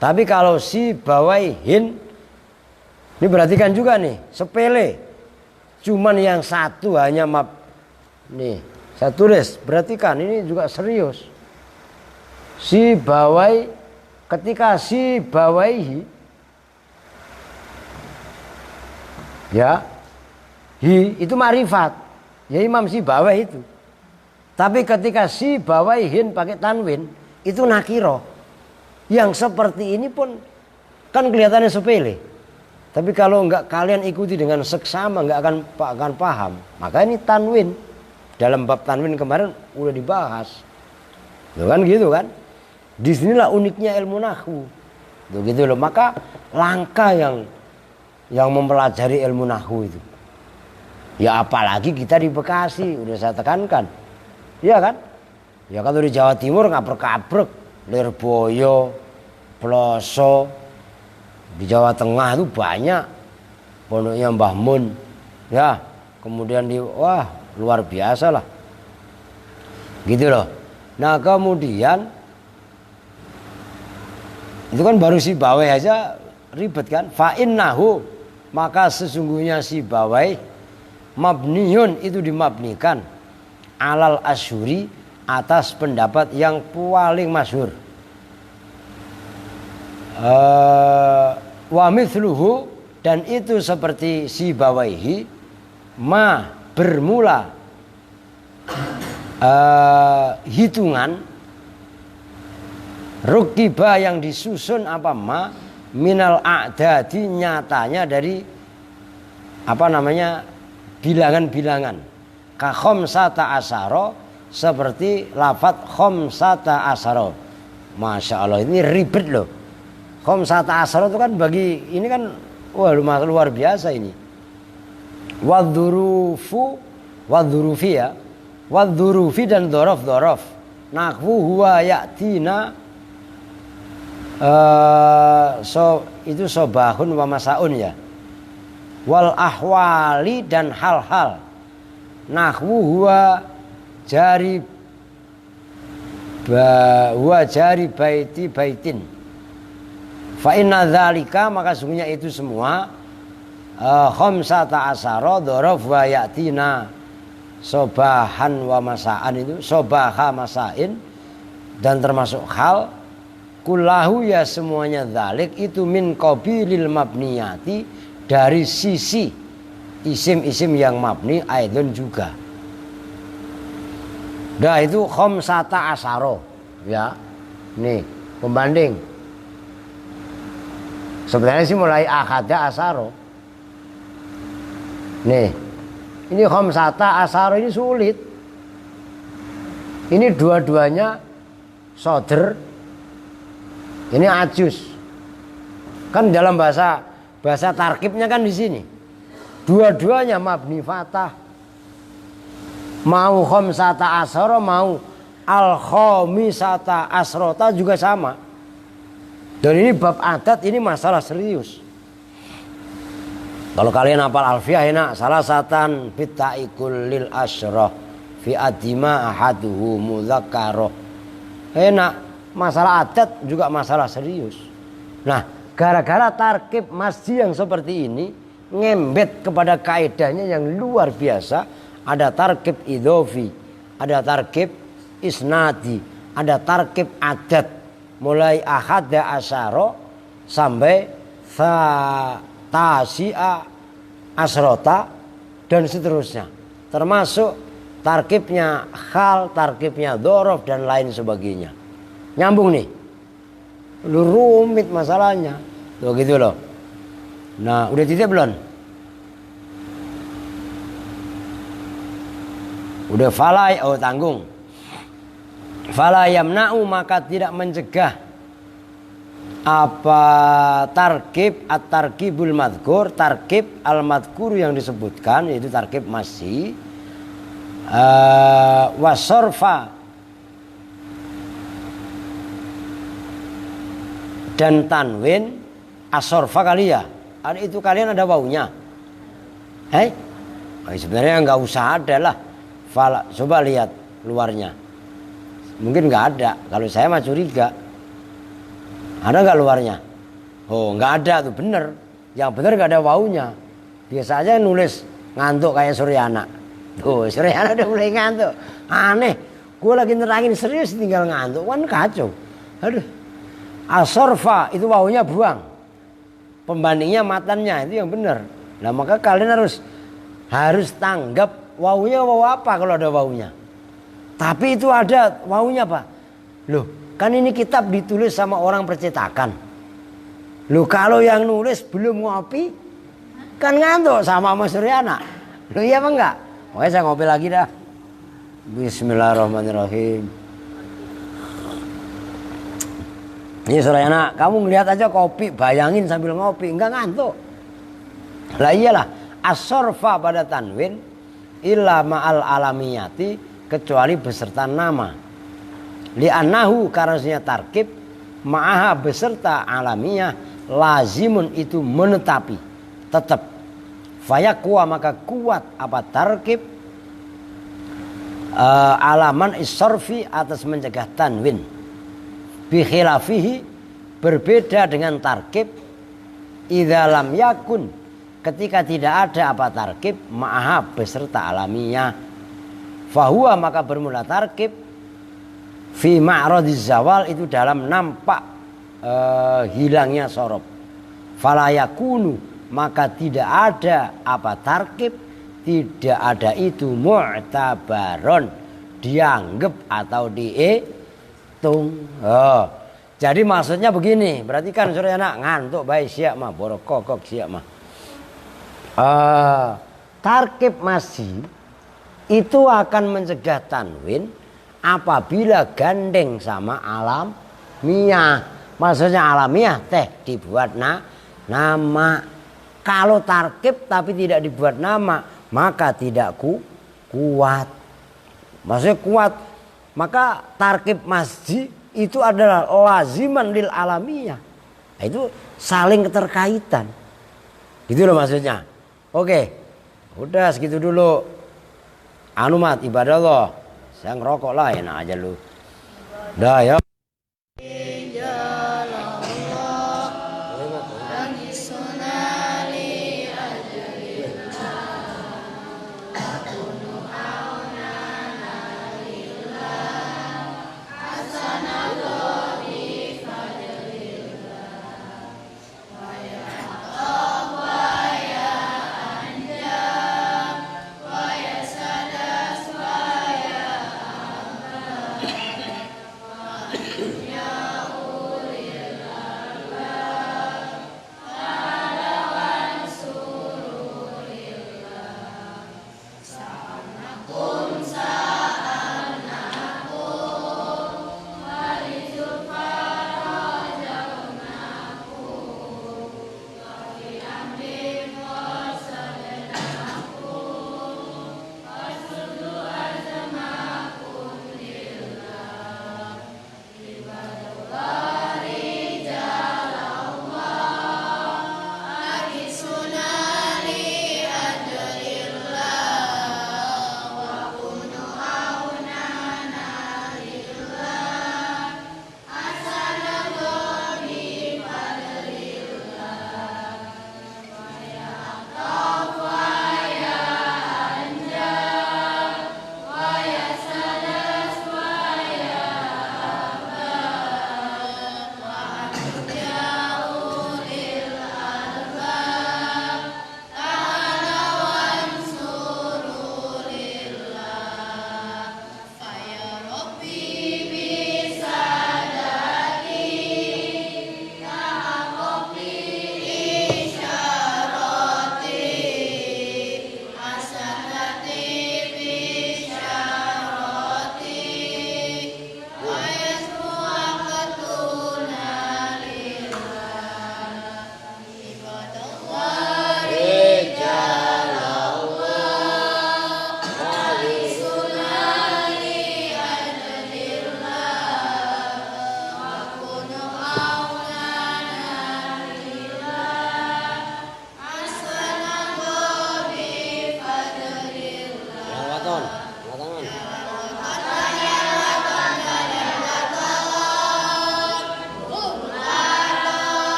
Tapi kalau si bawaihin ini perhatikan juga nih, sepele. Cuman yang satu hanya nih, saya tulis, perhatikan ini juga serius. Si bawai ketika si bawaihi ya, hi itu ma'rifat. Ya Imam Sibawai itu. Tapi ketika si bawaihin pakai tanwin itu nakiro. Yang seperti ini pun kan kelihatannya sepele. Tapi kalau enggak kalian ikuti dengan seksama enggak akan paham. Maka ini tanwin. Dalam bab tanwin kemarin udah dibahas. Tuh kan gitu kan. Disinilah uniknya ilmu nahwu. Tuh gitu loh. Maka langka yang mempelajari ilmu nahwu itu. Ya apalagi kita di Bekasi, udah saya tekankan. Iya kan? Ya kalau di Jawa Timur ngabrek-kabrek, Lirboyo, Ploso. Di Jawa Tengah itu banyak pondoknya Mbah Mun. Ya, kemudian wah luar biasa lah. Gitu loh. Nah, kemudian itu kan baru si bawai aja ribet kan? Fa innahu, maka sesungguhnya si bawai mabniyun itu dimabnikan alal asyuri atas pendapat yang paling masyhur. Wa mithluhu, dan itu seperti si bawaihi ma bermula hitungan rukiba yang disusun apa ma minal a'dadi, nyatanya dari apa namanya bilangan-bilangan. Ka khamsata asyara, seperti lafadz khamsata asyara. Masya Allah, ini ribet loh. Khamsata asyara itu kan bagi ini kan wah luar biasa ini. Wadzurufi ya. Wadzurufi dan dzaraf. Nahwu huwa ya'tina itu sobahun wa masaun ya. Wal ahwali, dan hal-hal. Nahwu huwa jari baitin. Fa inna dzalika, maka sungguhnya itu semua khamsata asyara dzaraf wa yatina sobahan wa masaan, itu sobaha masain, dan termasuk hal kullahu ya semuanya dzalik itu min qabilil mabniyati, dari sisi isim-isim yang mabni aidon juga. Nah itu khamsata asyara ya. Nih pembanding. Sebenarnya sih mulai ahada asyara. Nih. Ini khamsata asyara ini sulit. Ini dua-duanya sodr. Ini ajus. Kan dalam bahasa tarkibnya kan di sini. Dua-duanya mabni fathah. Mau khamsata asyara, mau al-khamisata asrota juga sama. Dan ini bab adat, ini masalah serius. Kalau kalian hafal alfiyah enak, salah satan bitta'ikul lil asyrah fi adima ahaduhu mudzakkaro. Enak, masalah adat juga masalah serius. Nah, gara-gara tarkib masjid yang seperti ini ngembet kepada kaidahnya yang luar biasa. Ada tarkib idhofi, ada tarkib isnadi, ada tarkib adat, mulai ahada asyara sampai tasi'a asrota dan seterusnya, termasuk tarkibnya hal, tarkibnya dzaraf dan lain sebagainya. Nyambung nih, lu rumit masalahnya tuh gitu loh. Nah udah titik belum? Udah falai, oh tanggung. Fala yamna'u, maka tidak mencegah apa tarkib at-tarkibul madhkur, tarkib al-madhkur yang disebutkan, yaitu tarkib masih wasorfa dan tanwin asorfa kali ya. Itu kalian ada wawunya? Sebenarnya nggak usah ada lah. Fala, coba lihat luarnya. Mungkin nggak ada. Kalau saya mah curiga. Ada nggak luarnya? Oh, nggak ada tuh, bener. Yang bener nggak ada wawunya. Biasa aja nulis ngantuk kayak Suryana. Tuh, Suryana udah mulai ngantuk. Aneh. Gue lagi nerangin serius tinggal ngantuk, kan kacau. Aduh. Asorfa itu wawunya buang. Pembandingnya matannya itu yang bener. Nah maka kalian harus tanggap wawunya wawu apa kalau ada wawunya. Tapi itu ada waunya Pak. Loh, kan ini kitab ditulis sama orang percetakan. Loh, kalau yang nulis belum ngopi, kan ngantuk sama Mas Suryana. Loh iya apa enggak? Oke, saya ngopi lagi dah. Bismillahirrahmanirrahim. Ini Suryana, kamu ngelihat aja kopi, bayangin sambil ngopi, enggak ngantuk. Lah iyalah, as-sorfa pada tanwin illa ma'al alamiyati, kecuali beserta nama. Li'annahu karena tarkib ma'aha beserta alamiah lazimun itu menetapi, tetap. Fayaqwa maka kuat apa tarkib alaman is-sorfi atas mencegah tanwin. Bikhilafihi berbeda dengan tarkib idza lam yakun ketika tidak ada apa tarkib ma'aha beserta alamiah. Fahuwa maka bermula tarkib fi ma'radiz zawal itu dalam nampak hilangnya sorob. Fala yakunu maka tidak ada apa tarkib, tidak ada itu mu'tabaron, dianggap atau dihitung. Jadi maksudnya begini, berarti kan Suryana ngantuk baik siap mah borokokok siap mah. Tarkib masih itu akan mencegah tanwin apabila gandeng sama alamiah. Maksudnya alamiah teh dibuat nama. Kalau tarkib tapi tidak dibuat nama, maka tidak kuat. Maksudnya kuat. Maka tarkib masjid itu adalah laziman lil alamiah. Nah, itu saling keterkaitan. Gitu loh maksudnya. Oke. Udah segitu dulu. Anumat ibadah loh. Saya ngerokok lah, enak aja lu. Dah ya.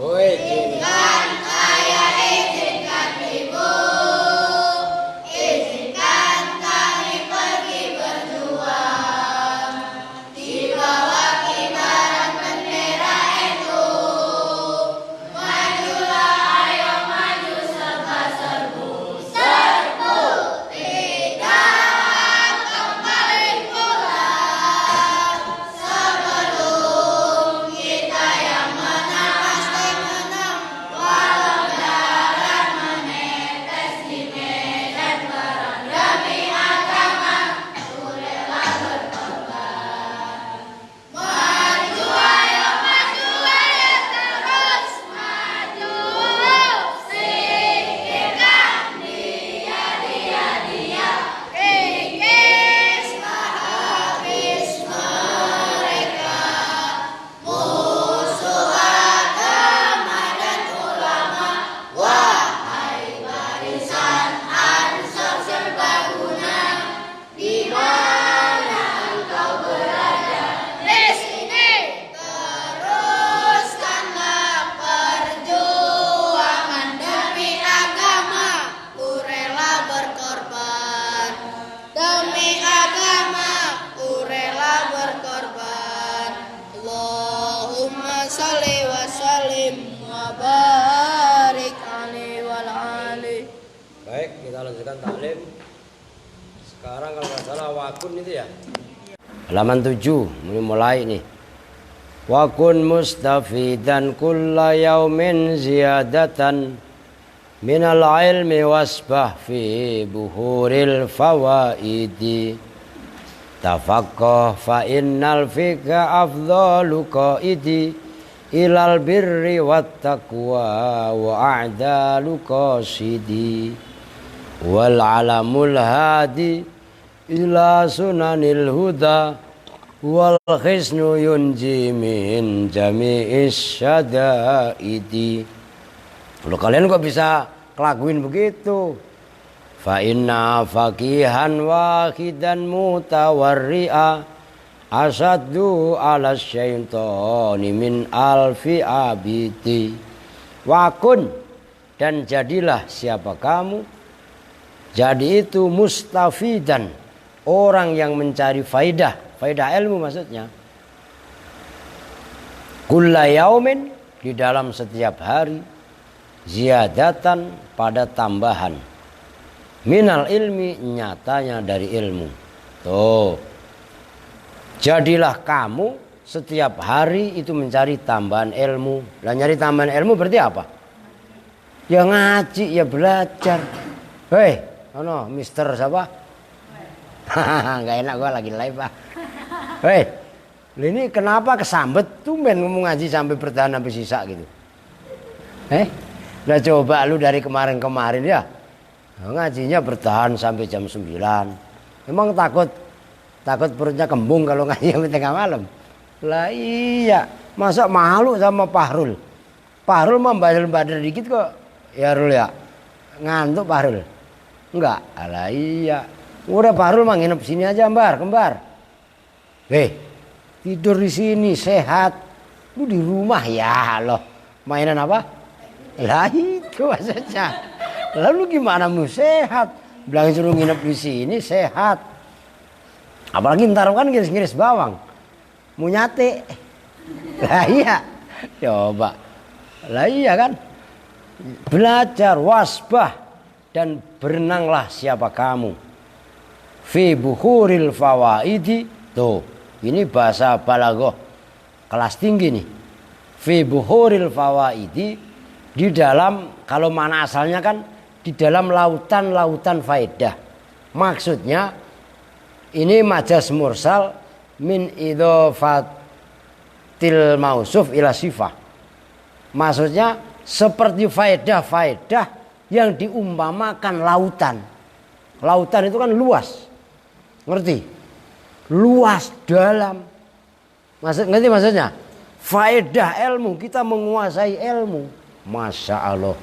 Izinkan saya, izinkan ibu, izinkan kami pergi berjuang di bawah kibaran bendera itu. Majulah, ayo maju serba serbu, serbu tidak kembali pulang sebelum kita yang menang pasti menang. Walau darah menetes di medan perang demi agama, ku rela berkorban. Maju, ayo terus maju, singkirkan dia, kikislah habis mereka, musuh agama dan ulama. Wahai barisan Ansor serbaguna, di mana engkau berada? Di sini. Teruskanlah perjuangan demi agama, ku rela berkorban. Demi agama, ku rela berkorban. Allahumma sholli wa sallim wa barik alaihi wal ali. Baik, kita lanjutkan taklim. Sekarang kalau nggak salah wakun itu ya. Halaman 7, mulai nih. Wakun mustafidan kulla yaumin ziyadatan minal ilmi wasbah fi buhuril fawaidi. Tafaqqah fa innal fika afdalu qaidi ilal birri wat taqwa wa a'dalu qasidi wal alamul hadi ila sunanil huda wal khisnu yunji min jami'is syadaidi. Kalau kalian kok bisa kelakuin begitu? Fa inna faqihan wahidan mutawarri'a asaddu ala syaitani min alfi abidi. Wakun, dan jadilah siapa kamu, jadi itu mustafidan, orang yang mencari faidah ilmu maksudnya. Kulla yaumin, di dalam setiap hari, ziyadatan, pada tambahan, minal ilmi, nyatanya dari ilmu. Tuh, jadilah kamu setiap hari itu mencari tambahan ilmu. Lah nyari tambahan ilmu berarti apa? Ya ngaji, ya belajar. Hei, ono Mister siapa? Nggak enak gua lagi live Pak. Hei, ini kenapa kesambet tumben ngomong ngaji sampai bertahan sampai sisa gitu? Nah coba lu dari kemarin-kemarin ya, ngajinya bertahan sampai jam 9. Emang takut perutnya kembung kalau ngaji sampai tengah malam? Lah iya, masa malu sama Pahrul? Pahrul mah badar dikit kok. Ya Rul ya, ngantuk Pahrul? Enggak, lah iya. Udah Pahrul mah nginep sini aja kembar. Tidur di sini sehat. Lu di rumah ya loh. Mainan apa? Lah itu maksudnya. Lalu gimana mau sehat? Bilang suruh nginep di sini sehat. Apalagi ntar kan ngiris-ngiris bawang. Mau nyate. Lah iya. Coba. Lah iya kan. Belajar wasbah dan berenanglah siapa kamu. Fi buhuril fawaidi. Tuh, ini bahasa balaghah kelas tinggi nih. Fi buhuril fawaidi, di dalam, kalau mana asalnya kan di dalam lautan-lautan faedah. Maksudnya ini majaz mursal min idhofatil mausuf ila sifah. Maksudnya seperti faedah-faedah yang diumpamakan lautan. Lautan itu kan luas. Ngerti? Luas dalam. Ngerti maksudnya? Faedah ilmu, kita menguasai ilmu. Masya Allah.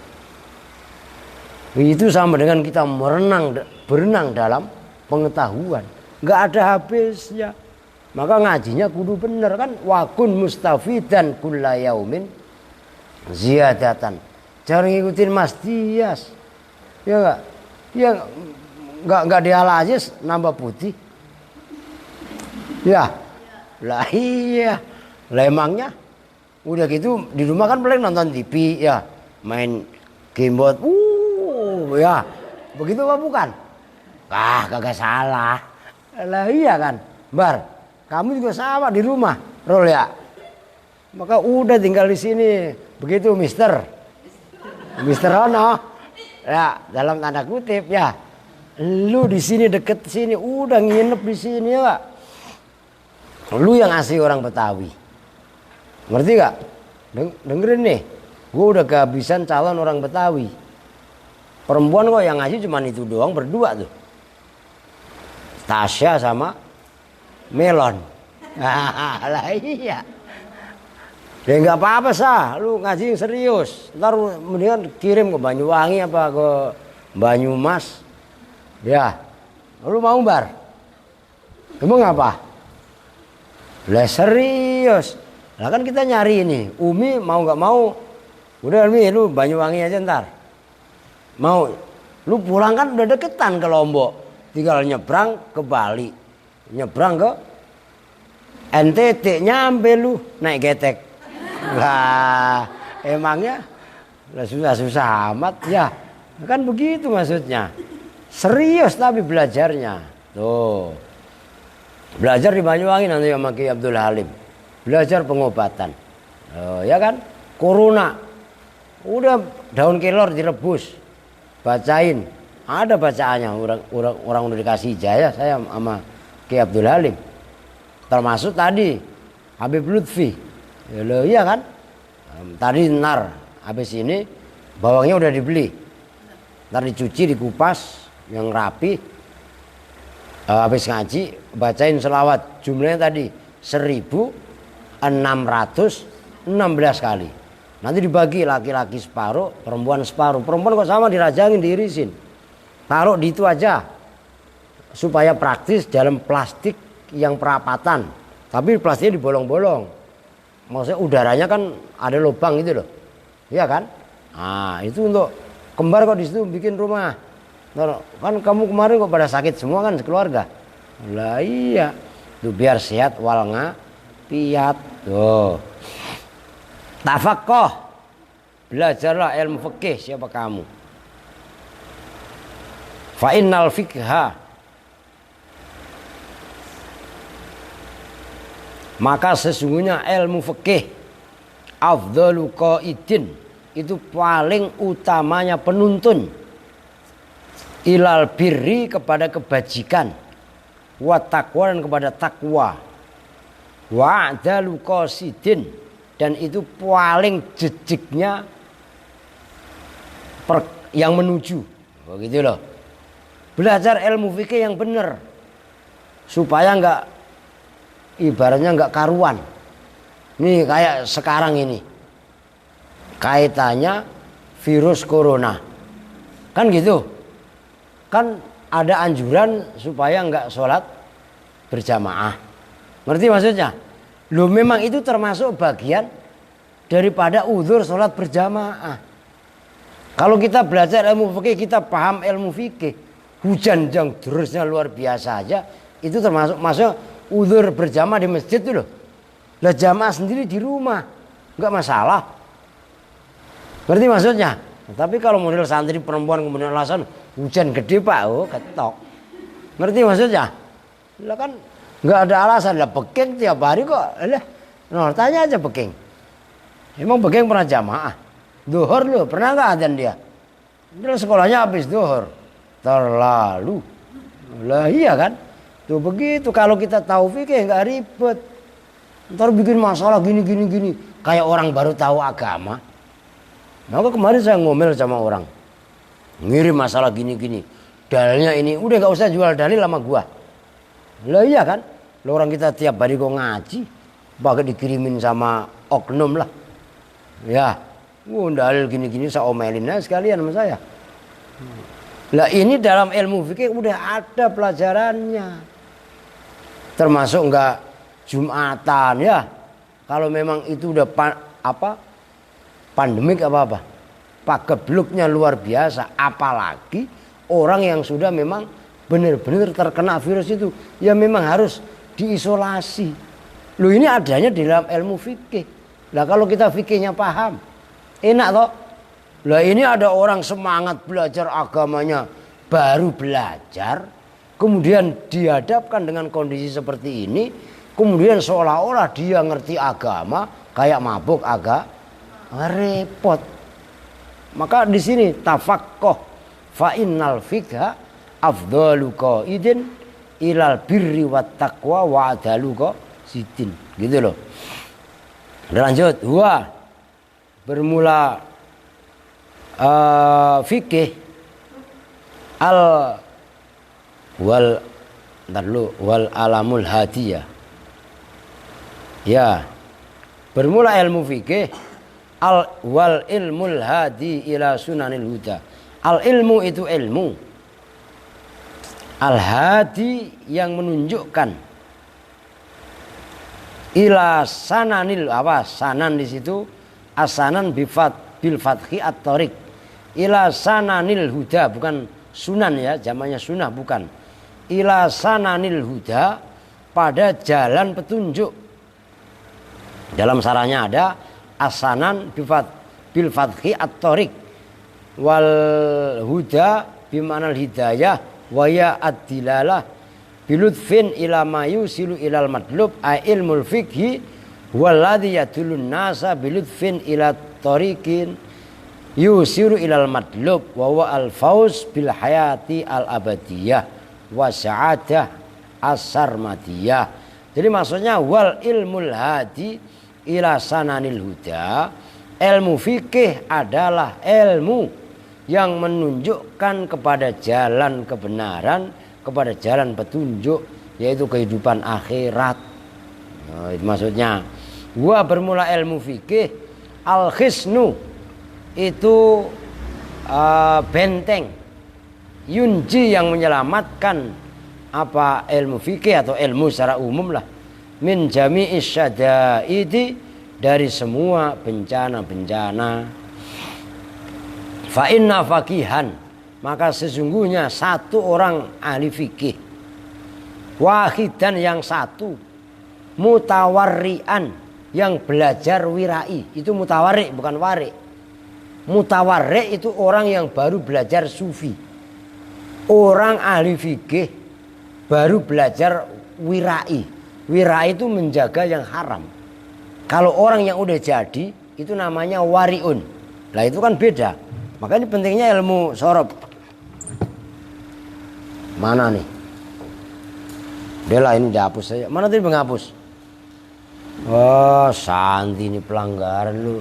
Itu sama dengan kita berenang dalam pengetahuan. Gak ada habisnya. Maka ngajinya kudu bener kan. Wakun mustafidan kulla yaumin ziyadatan. Jangan ngikutin Mas Dias. Ya enggak? Ya enggak dia aja nambah putih. Ya. Lah iya. Lah emangnya udah gitu di rumah kan paling nonton TV ya, main gamebot. Ya. Begitu apa bukan? Kagak salah. Lah iya kan? Bar, kamu juga sama di rumah, Rol ya. Maka udah tinggal di sini. Begitu Mister Ono. Ya, dalam tanda kutip ya. Lu di sini deket sini, udah nginep di sini ya, Pak. Lu yang asli orang Betawi. Ngerti gak? Dengerin nih. Gue udah kehabisan calon orang Betawi. Perempuan kok yang ngaji cuma itu doang berdua tuh. Tasya sama Melon. Lah iya. Ya nggak apa-apa sah, lu ngaji yang serius. Ntar mendingan kirim ke Banyuwangi apa ke Banyumas. Ya, lu mau Bar? Emang apa? Lah serius. Lah kan kita nyari ini. Umi mau nggak mau? Udah Umi, lu Banyuwangi aja ntar. Mau? Lu pulang kan udah deketan ke Lombok. Tinggal nyebrang ke Bali. Nyebrang ke NTT, nyampe lu naik getek. Lah emangnya lah susah-susah amat ya. Kan begitu maksudnya. Serius tapi belajarnya. Tuh. Belajar di Banyuwangi nanti sama Ki Abdul Halim. Belajar pengobatan. Oh, ya kan? Corona. Udah daun kelor direbus. Bacain. Ada bacaannya orang udah dikasih ijazah saya sama Ki Abdul Halim. Termasuk tadi Habib Lutfi. Ya lo iya kan? Tadi nar habis ini bawangnya udah dibeli. Ntar dicuci, dikupas yang rapi. Habis ngaji bacain selawat jumlahnya tadi 1616 kali. Nanti dibagi laki-laki separuh, perempuan separuh. Perempuan kok sama dirajangin, diirisin. Taruh di itu aja. Supaya praktis dalam plastik yang perapatan. Tapi plastiknya dibolong-bolong. Maksudnya udaranya kan ada lubang gitu loh. Iya kan? Nah, itu untuk kembar kok di situ bikin rumah. Kan kamu kemarin kok pada sakit semua kan sekeluarga. Lah iya. Tuh biar sehat wal piat. Tuh. Tafaqquh. Belajarlah ilmu fikih siapa kamu. Fa innal fiqha, maka sesungguhnya ilmu fikih afdhalu qaidin, itu paling utamanya penuntun ilal birri, kepada kebajikan, wa taqwa, dan kepada takwa, wa adalu qasidin, dan itu paling jejiknya yang menuju. Begitu loh. Belajar ilmu fikih yang benar supaya enggak ibaratnya enggak karuan. Nih kayak sekarang ini. Kaitannya virus corona. Kan gitu. Kan ada anjuran supaya enggak sholat berjamaah. Ngerti maksudnya? Loh memang itu termasuk bagian daripada uzur sholat berjamaah. Kalau kita belajar ilmu fikih, kita paham ilmu fikih, hujan yang derasnya luar biasa aja, itu termasuk uzur berjamaah di masjid itu loh. Lah jamaah sendiri di rumah, enggak masalah. Ngerti maksudnya? Tapi kalau model santri perempuan kemudian alasan hujan gede Pak, oh ketok. Ngerti maksudnya? Lah kan enggak ada alasan, lah Beking tiap hari kok. Lah, nah, tanya aja Beking. Emang Beking pernah jamaah? Zuhur lu pernah enggak adzan dia? Dia sekolahnya habis zuhur. Terlalu. Lah iya kan? Tuh begitu kalau kita tahu fikih enggak ribet. Ntar bikin masalah gini. Kayak orang baru tahu agama. Maka kemarin saya ngomel sama orang. Ngirim masalah gini. Dalilnya ini. Udah gak usah jual dalil sama gua. Lah iya kan? Lo orang kita tiap hari kok ngaji. Pakai dikirimin sama oknum lah. Ya. Dalil gini saya omelin aja sekalian sama saya. Lah ini dalam ilmu fikih udah ada pelajarannya. Termasuk enggak Jumatan ya. Kalau memang itu udah pandemik apa pagebluknya luar biasa, apalagi orang yang sudah memang benar-benar terkena virus itu, ya memang harus diisolasi. Loh, ini adanya di dalam ilmu fikih. Lah kalau kita fikihnya paham, enak toh. Lah ini ada orang semangat belajar agamanya, baru belajar, kemudian dihadapkan dengan kondisi seperti ini, kemudian seolah-olah dia ngerti agama, kayak mabuk, agak repot. Maka di sini tafaqquh fa innal fiqha afdalu qaidin ilal birri wat taqwa wa adalu qasidin. Gitu loh. Lanjut, bermula fikih wal alamul hadiyah. Ya, bermula ilmu fikih wal ilmul hadi ila sunanil huda. Al ilmu itu ilmu, al hadi yang menunjukkan, ila sananil sanan di situ asanan bil fathi at-tariq, ila sananil huda, bukan sunan ya, jamannya sunnah bukan. Ila sananil huda, pada jalan petunjuk. Dalam sarahnya ada asanan bil fathi at-tariq wal huda bimanal hidayah wa ya ad-dilalah bilutfin ila ma yusilu ilal madlub a ilmul fiqhi walladhi yadulun nasa bilutfin ila tariqin yusiru ilal madlub wa huwa al fauz bil hayati al abadiyah wa sa'adah as-sarmadiyah. Jadi maksudnya wal ilmul hadi ila sananil huda, ilmu fikih adalah ilmu yang menunjukkan kepada jalan kebenaran, kepada jalan petunjuk, yaitu kehidupan akhirat. Nah, itu maksudnya. Bermula ilmu fikih, al khisnu itu benteng, yunji yang menyelamatkan apa ilmu fikih atau ilmu secara umum lah, min jami'is syada'idi, dari semua bencana-bencana. Fa inna faqihan, maka sesungguhnya satu orang ahli fikih, wahidan yang satu, mutawarrian yang belajar wirai. Itu mutawarri bukan wari. Mutawarri itu orang yang baru belajar sufi. Orang ahli fikih baru belajar wirai. Wirai itu menjaga yang haram. Kalau orang yang udah jadi itu namanya wariun. Lah itu kan beda. Makanya pentingnya ilmu sorob. Mana nih? Bela ini dihapus saja. Mana tadi penghapus? Oh, Santi ini pelanggaran lu.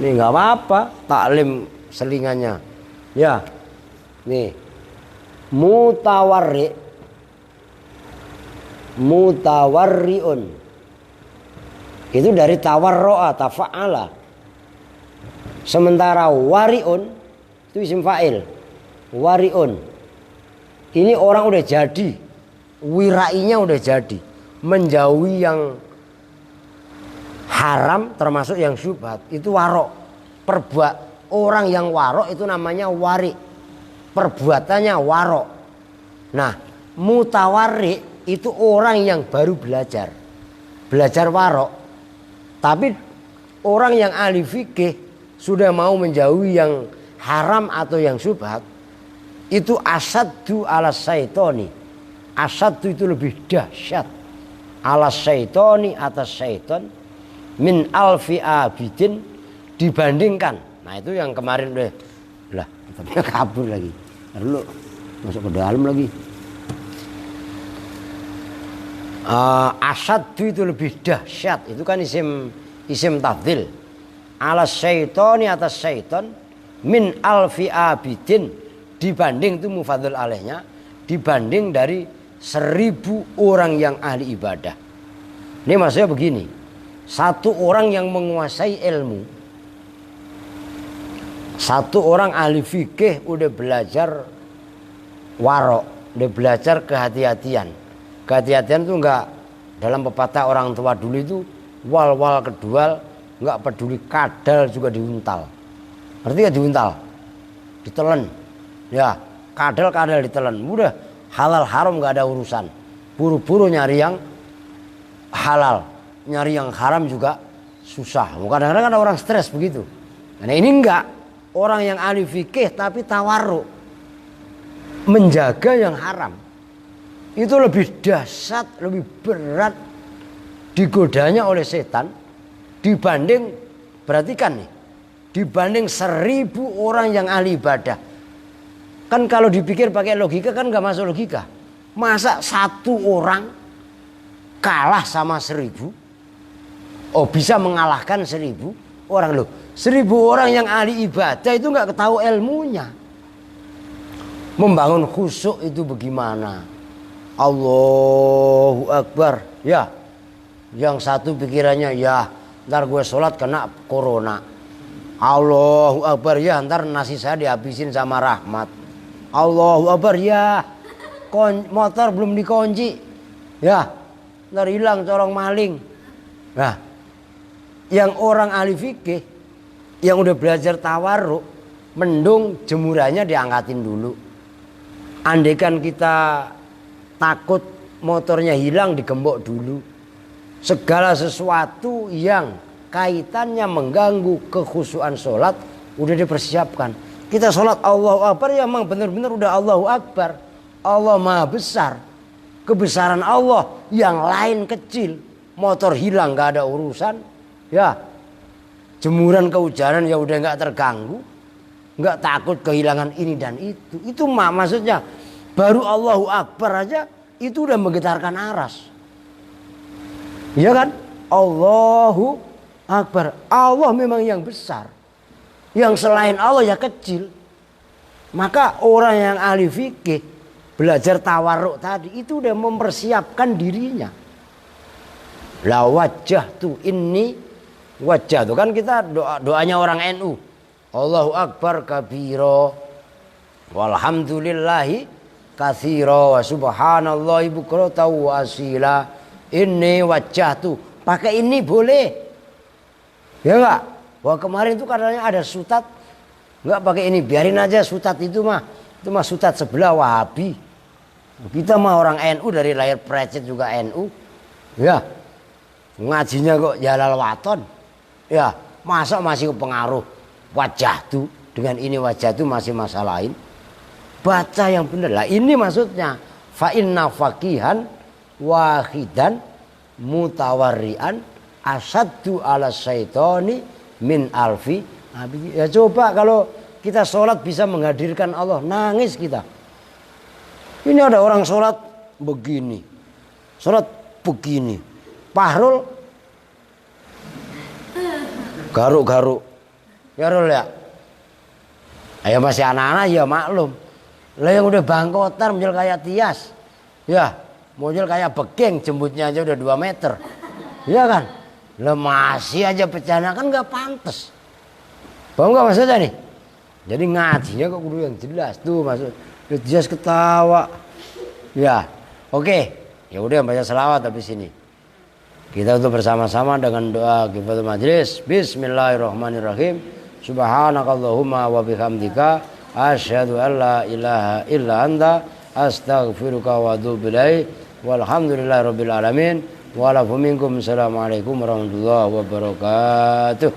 Ini nggak apa-apa, taklim selingannya. Ya, nih mutawarriun. Itu dari tawarro'a, tafa'ala. Sementara wariun itu isim fa'il. Wariun. Ini orang udah jadi. Wirainya udah jadi. Menjauhi yang haram termasuk yang syubhat. Itu warok. Orang yang warok itu namanya wari. Perbuatannya warok. Nah, mutawarri itu orang yang baru belajar. Belajar warok. Tapi orang yang ahli fikih sudah mau menjauhi yang haram atau yang syubhat, itu asaddu ala syaitoni. Asaddu itu lebih dahsyat. Ala syaitoni, atas syaiton, min alfi abidin, dibandingkan. Nah itu yang kemarin udah lah, tapi kabur lagi. Lalu masuk ke dalam lagi. Asaddu itu lebih dahsyat. Itu kan isim tafdhil. Ala syaitoni, atas syaiton, min alfi abidin, dibanding itu mufadhil alaihnya, dibanding dari 1000 orang yang ahli ibadah. Ini maksudnya begini, satu orang yang menguasai ilmu, satu orang ahli fikih udah belajar warok, udah belajar kehati-hatian. Kehati-hatian itu enggak, dalam pepatah orang tua dulu itu wal kedua, nggak peduli kadal juga diuntal. Ngerti nggak diuntal? Ditelan. Ya, kadal ditelan. Udah halal haram nggak ada urusan. Buru-buru nyari yang halal, nyari yang haram juga susah. Kadang-kadang kan orang stres begitu. Nah ini enggak, orang yang ahli fikih tapi tawarruk, menjaga yang haram. Itu lebih dahsyat, lebih berat digodanya oleh setan dibanding, perhatikan nih, dibanding 1000 orang yang ahli ibadah. Kan kalau dipikir pakai logika kan nggak masuk logika. Masa satu orang kalah sama 1000? Oh bisa mengalahkan 1000 orang loh. 1000 orang yang ahli ibadah itu nggak tahu ilmunya. Membangun khusyuk itu bagaimana? Allahu Akbar. Ya, yang satu pikirannya ya ntar gue sholat kena corona. Allahu Akbar, ya ntar nasi saya dihabisin sama Rahmat. Allahu Akbar, ya motor belum dikunci. Ya ntar hilang corong maling. Nah, yang orang ahli fikih yang udah belajar tawarruk, mendung jemurannya diangkatin dulu. Andaikan kita takut motornya hilang, digembok dulu. Segala sesuatu yang kaitannya mengganggu kekhusyuan sholat udah dipersiapkan. Kita sholat Allahu Akbar ya memang benar-benar udah Allahu Akbar. Allah Maha Besar. Kebesaran Allah yang lain kecil. Motor hilang gak ada urusan. Ya, jemuran kehujanan ya udah gak terganggu. Gak takut kehilangan ini dan itu. Itu maksudnya baru Allahu Akbar aja itu udah menggetarkan aras. Iya kan? Allahu Akbar. Allah memang yang besar. Yang selain Allah ya kecil. Maka orang yang ahli fikih belajar tawarruk tadi itu udah mempersiapkan dirinya. La wajah tuh ini wajah tuh kan kita doanya orang NU. Allahu Akbar kabiro walhamdulillahi katsira wa subhanallahi bukratan wa asila. Ini wajah tuh pakai ini boleh ya enggak? Wah kemarin tuh katanya ada sutat enggak pakai ini, biarin aja sutat itu mah sutat sebelah Wahabi. Kita mah orang NU dari lahir precet juga NU ya, ngajinya kok Jalal Waton ya, masa masih pengaruh wajah tuh dengan ini wajah tuh masih masalah lain. Baca yang benar lah, ini maksudnya fa inna faqihan wahidan mutawarrian asaddu ala syaitani min alfi. Ya coba kalau kita sholat bisa menghadirkan Allah, nangis kita. Ini ada orang sholat begini, sholat begini, Pahrul garuk-garuk ya Rul ya. Ayo masih anak-anak ya maklum lah, yang udah bangkotan model kayak Tias ya, model kayak Begeng jembutnya aja udah 2 meter ya kan, lah masih aja bercanda kan gak pantas. Paham gak maksudnya nih? Jadi ngajinya kok kudu yang jelas tuh maksud. Tias ketawa ya. Oke, ya udah baca selawat habis ini. Kita untuk bersama-sama dengan doa kifatul majlis. Bismillahirrahmanirrahim. Subhanakallahumma wa bihamdika asyhadu an la ilaha illa anta astaghfiruka wa atubu ilaik. Walhamdulillahirabbil alamin. Wa lakum minkum. Assalamualaikum warahmatullahi wabarakatuh.